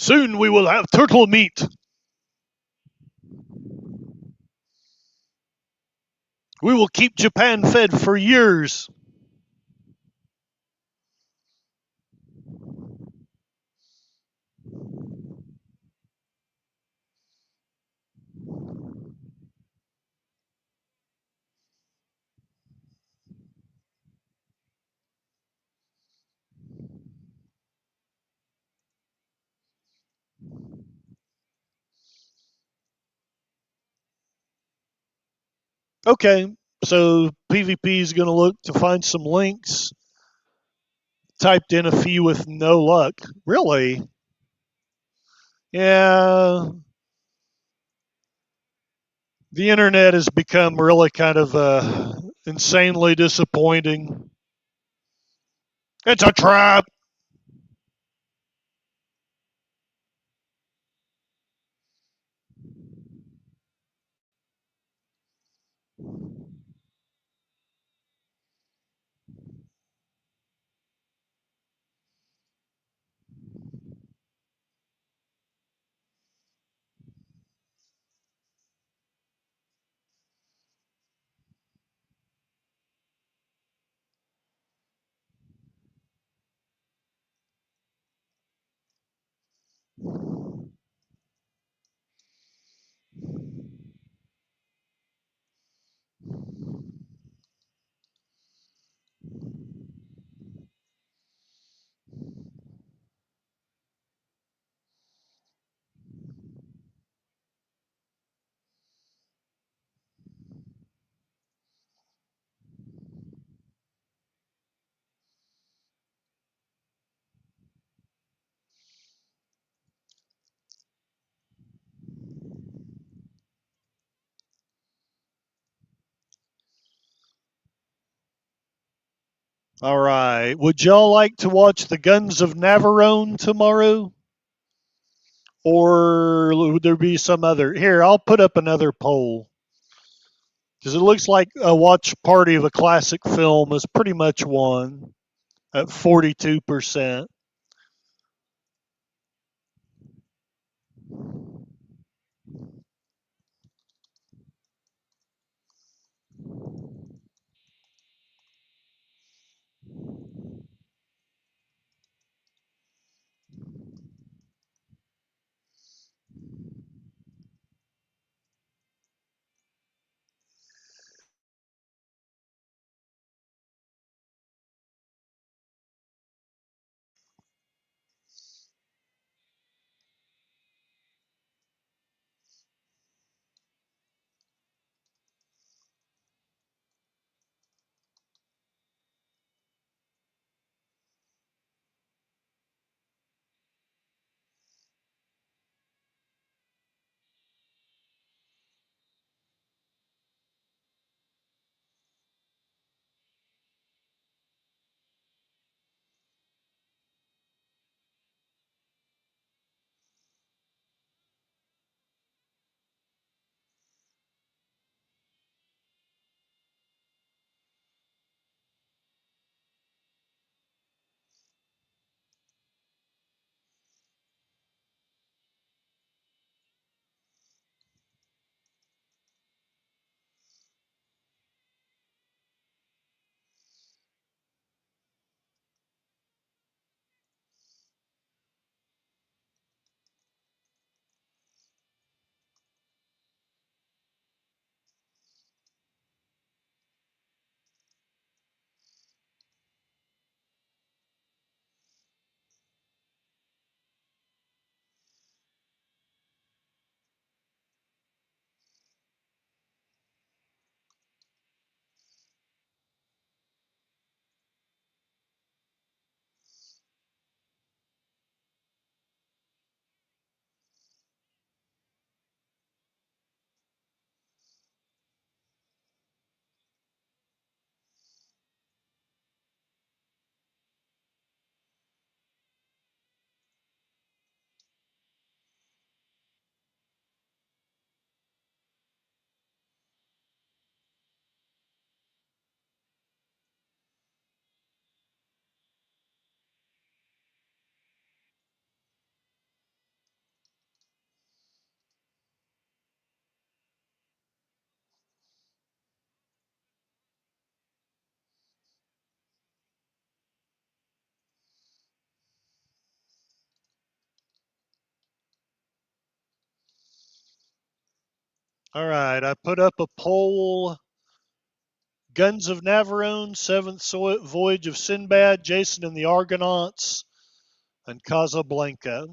Soon we will have turtle meat. We will keep Japan fed for years. Okay, so PvP is going to look to find some links. Typed in a few with no luck. Really? Yeah. The internet has become really kind of insanely disappointing. It's a trap. All right. Would y'all like to watch the Guns of Navarone tomorrow? Or would there be some other? Here, I'll put up another poll. Because it looks like a watch party of a classic film is pretty much won at 42%. All right, I put up a poll. Guns of Navarone, Seventh Voyage of Sinbad, Jason and the Argonauts, and Casablanca.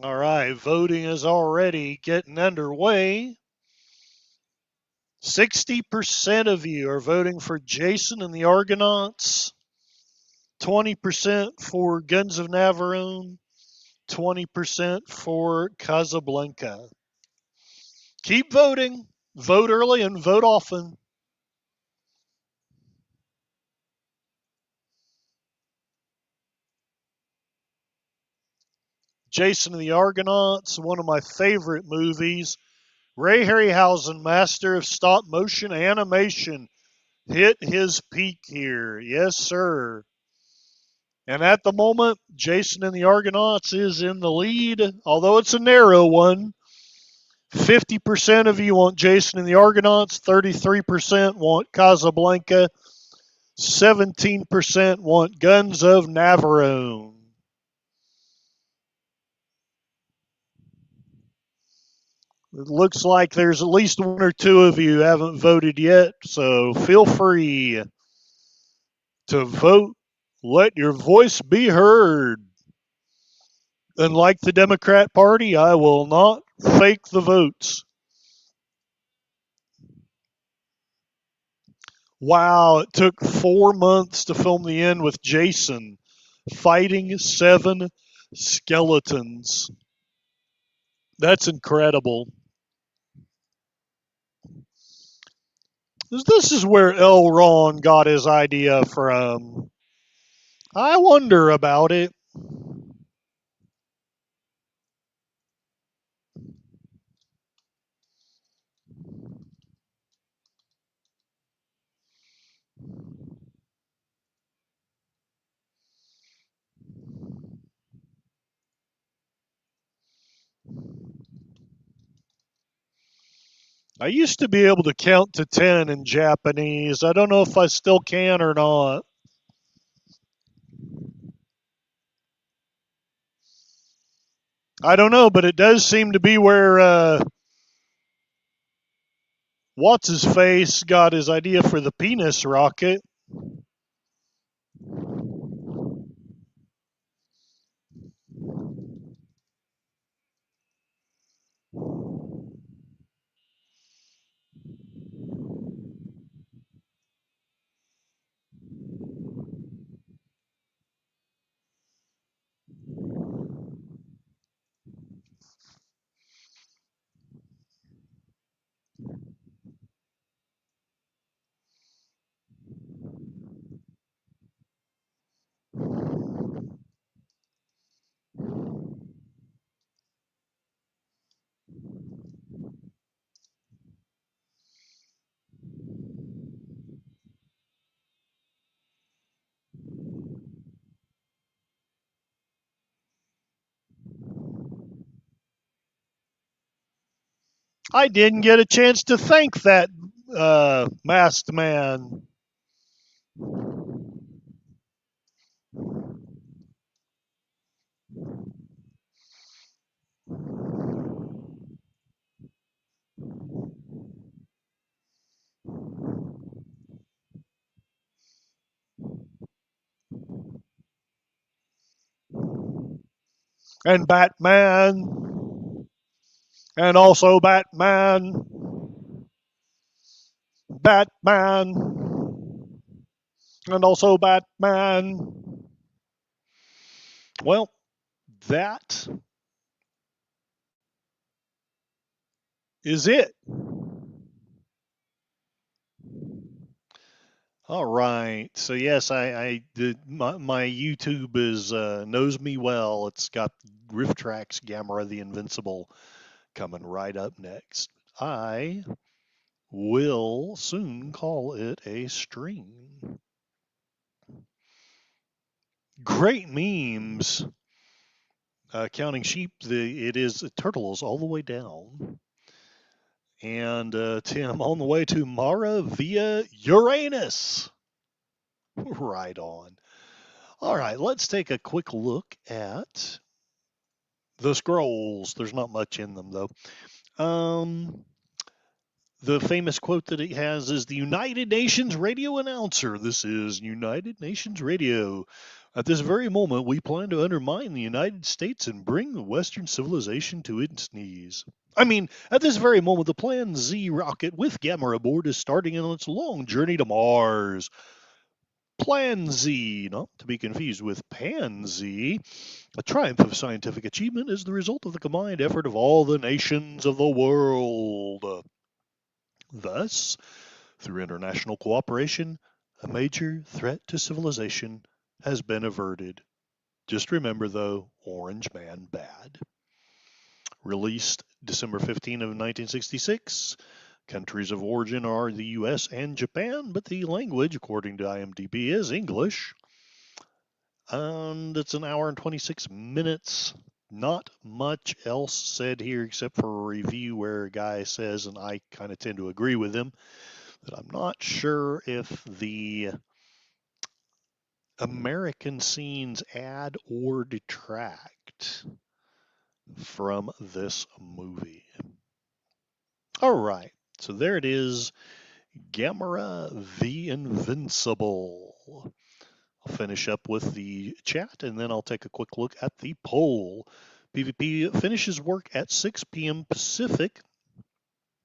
All right, voting is already getting underway. 60% of you are voting for Jason and the Argonauts, 20% for Guns of Navarone, 20% for Casablanca. Keep voting. Vote early and vote often. Jason and the Argonauts, one of my favorite movies. Ray Harryhausen, master of stop motion animation, hit his peak here. Yes, sir. And at the moment, Jason and the Argonauts is in the lead, although it's a narrow one. 50% of you want Jason and the Argonauts, 33% want Casablanca, 17% want Guns of Navarone. It looks like there's at least one or two of you who haven't voted yet, so feel free to vote. Let your voice be heard. Unlike the Democrat Party, I will not fake the votes. Wow, it took 4 months to film the end with Jason fighting 7 skeletons. That's incredible. This is where L. Ron got his idea from. I wonder about it. I used to be able to count to 10 in Japanese. I don't know if I still can or not. I don't know, but it does seem to be where what's his face got his idea for the penis rocket. I didn't get a chance to thank that masked man. And Batman. And also Batman. Batman. And also Batman. Well, that is it. All right. So yes, my YouTube is knows me well. It's got Rift Tracks Gamera the Invincible coming right up next. I will soon call it a stream. Great memes. Counting sheep, it is turtles all the way down. And Tim, on the way to Mara via Uranus. Right on. All right, let's take a quick look at the scrolls. There's not much in them, though. Um, the famous quote that it has is the United Nations radio announcer. This is United Nations Radio. At this very moment, we plan to undermine the United States and bring the Western civilization to its knees. I mean, at this very moment, the Plan Z rocket with Gamera aboard is starting on its long journey to Mars. Plan Z, not to be confused with Pan Z, a triumph of scientific achievement, is the result of the combined effort of all the nations of the world. Thus, through international cooperation, a major threat to civilization has been averted. Just remember, though, Orange Man bad. Released December 15 of 1966. Countries of origin are the US and Japan, but the language, according to IMDb, is English. And it's an hour and 26 minutes. Not much else said here except for a review where a guy says, and I kind of tend to agree with him, that I'm not sure if the American scenes add or detract from this movie. All right, so there it is, Gamera the Invincible. I'll finish up with the chat and then I'll take a quick look at the poll. PvP finishes work at 6 p.m. Pacific.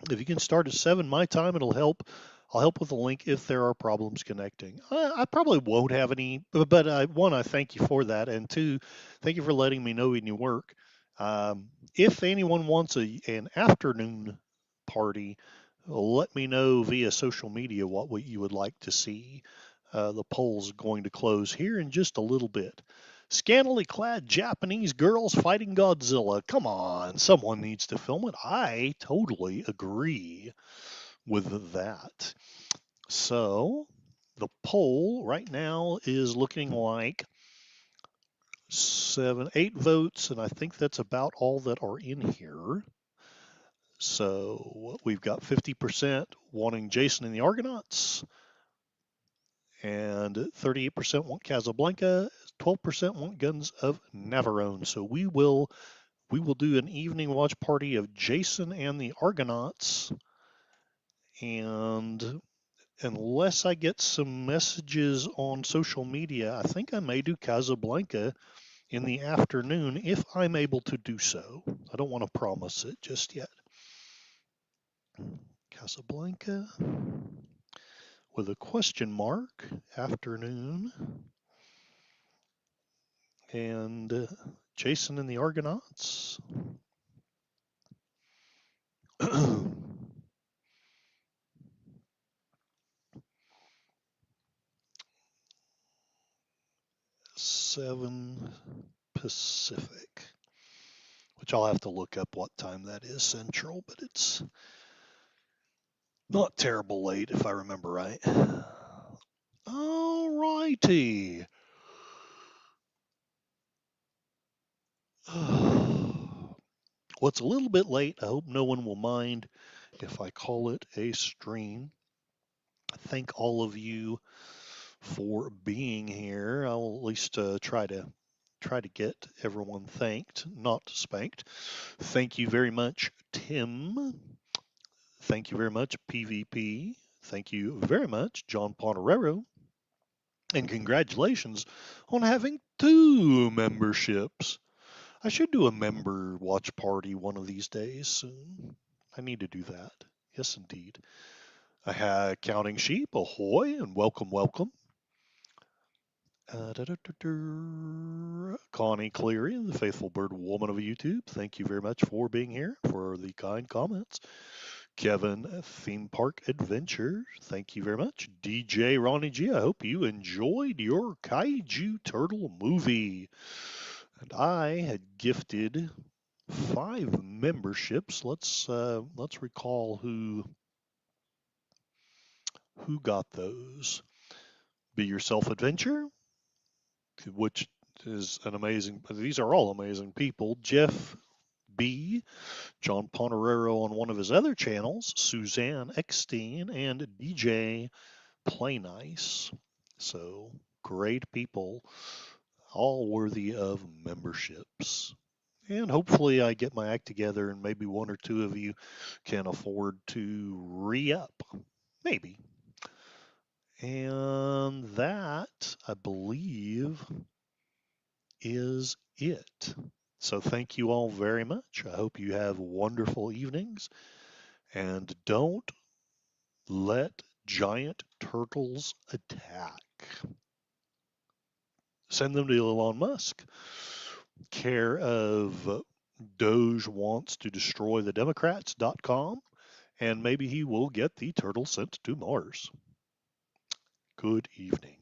If you can start at 7 my time, it'll help. I'll help with the link if there are problems connecting. I probably won't have any, but one, I thank you for that. And two, thank you for letting me know in your work. If anyone wants an afternoon party, let me know via social media what you would like to see. The poll's going to close here in just a little bit. Scantily clad Japanese girls fighting Godzilla. Come on, someone needs to film it. I totally agree with that. So the poll right now is looking like 8 votes, and I think that's about all that are in here. So we've got 50% wanting Jason and the Argonauts, and 38% want Casablanca, 12% want Guns of Navarone. So we will do an evening watch party of Jason and the Argonauts, and unless I get some messages on social media, I think I may do Casablanca in the afternoon if I'm able to do so. I don't want to promise it just yet. Casablanca with a question mark, afternoon, and Jason and the Argonauts. 7 Pacific, which I'll have to look up what time that is Central, but it's not terrible late if I remember right. All righty. What's a little bit late, I hope no one will mind if I call it a stream. Thank all of you for being here. I'll at least try to get everyone thanked, not spanked. Thank you very much, Tim. Thank you very much, PvP. Thank you very much, John Ponerero. And congratulations on having 2 memberships. I should do a member watch party one of these days soon. I need to do that. Yes, indeed. I had Counting Sheep, ahoy, and welcome, welcome. Connie Cleary, the faithful bird woman of YouTube, thank you very much for being here, for the kind comments. Kevin, Theme Park Adventure, thank you very much. DJ Ronnie G, I hope you enjoyed your Kaiju Turtle movie. And I had gifted 5 memberships. Let's recall who got those. Be Yourself Adventure, which is an amazing. These are all amazing people. Jeff B, John Ponerero on one of his other channels, Suzanne Eckstein, and DJ Play Nice. So great people, all worthy of memberships. And hopefully I get my act together and maybe one or two of you can afford to re-up. Maybe. And that, I believe, is it. So thank you all very much. I hope you have wonderful evenings. And don't let giant turtles attack. Send them to Elon Musk. Care of Doge wants to destroy the Democrats.com, and maybe he will get the turtle sent to Mars. Good evening.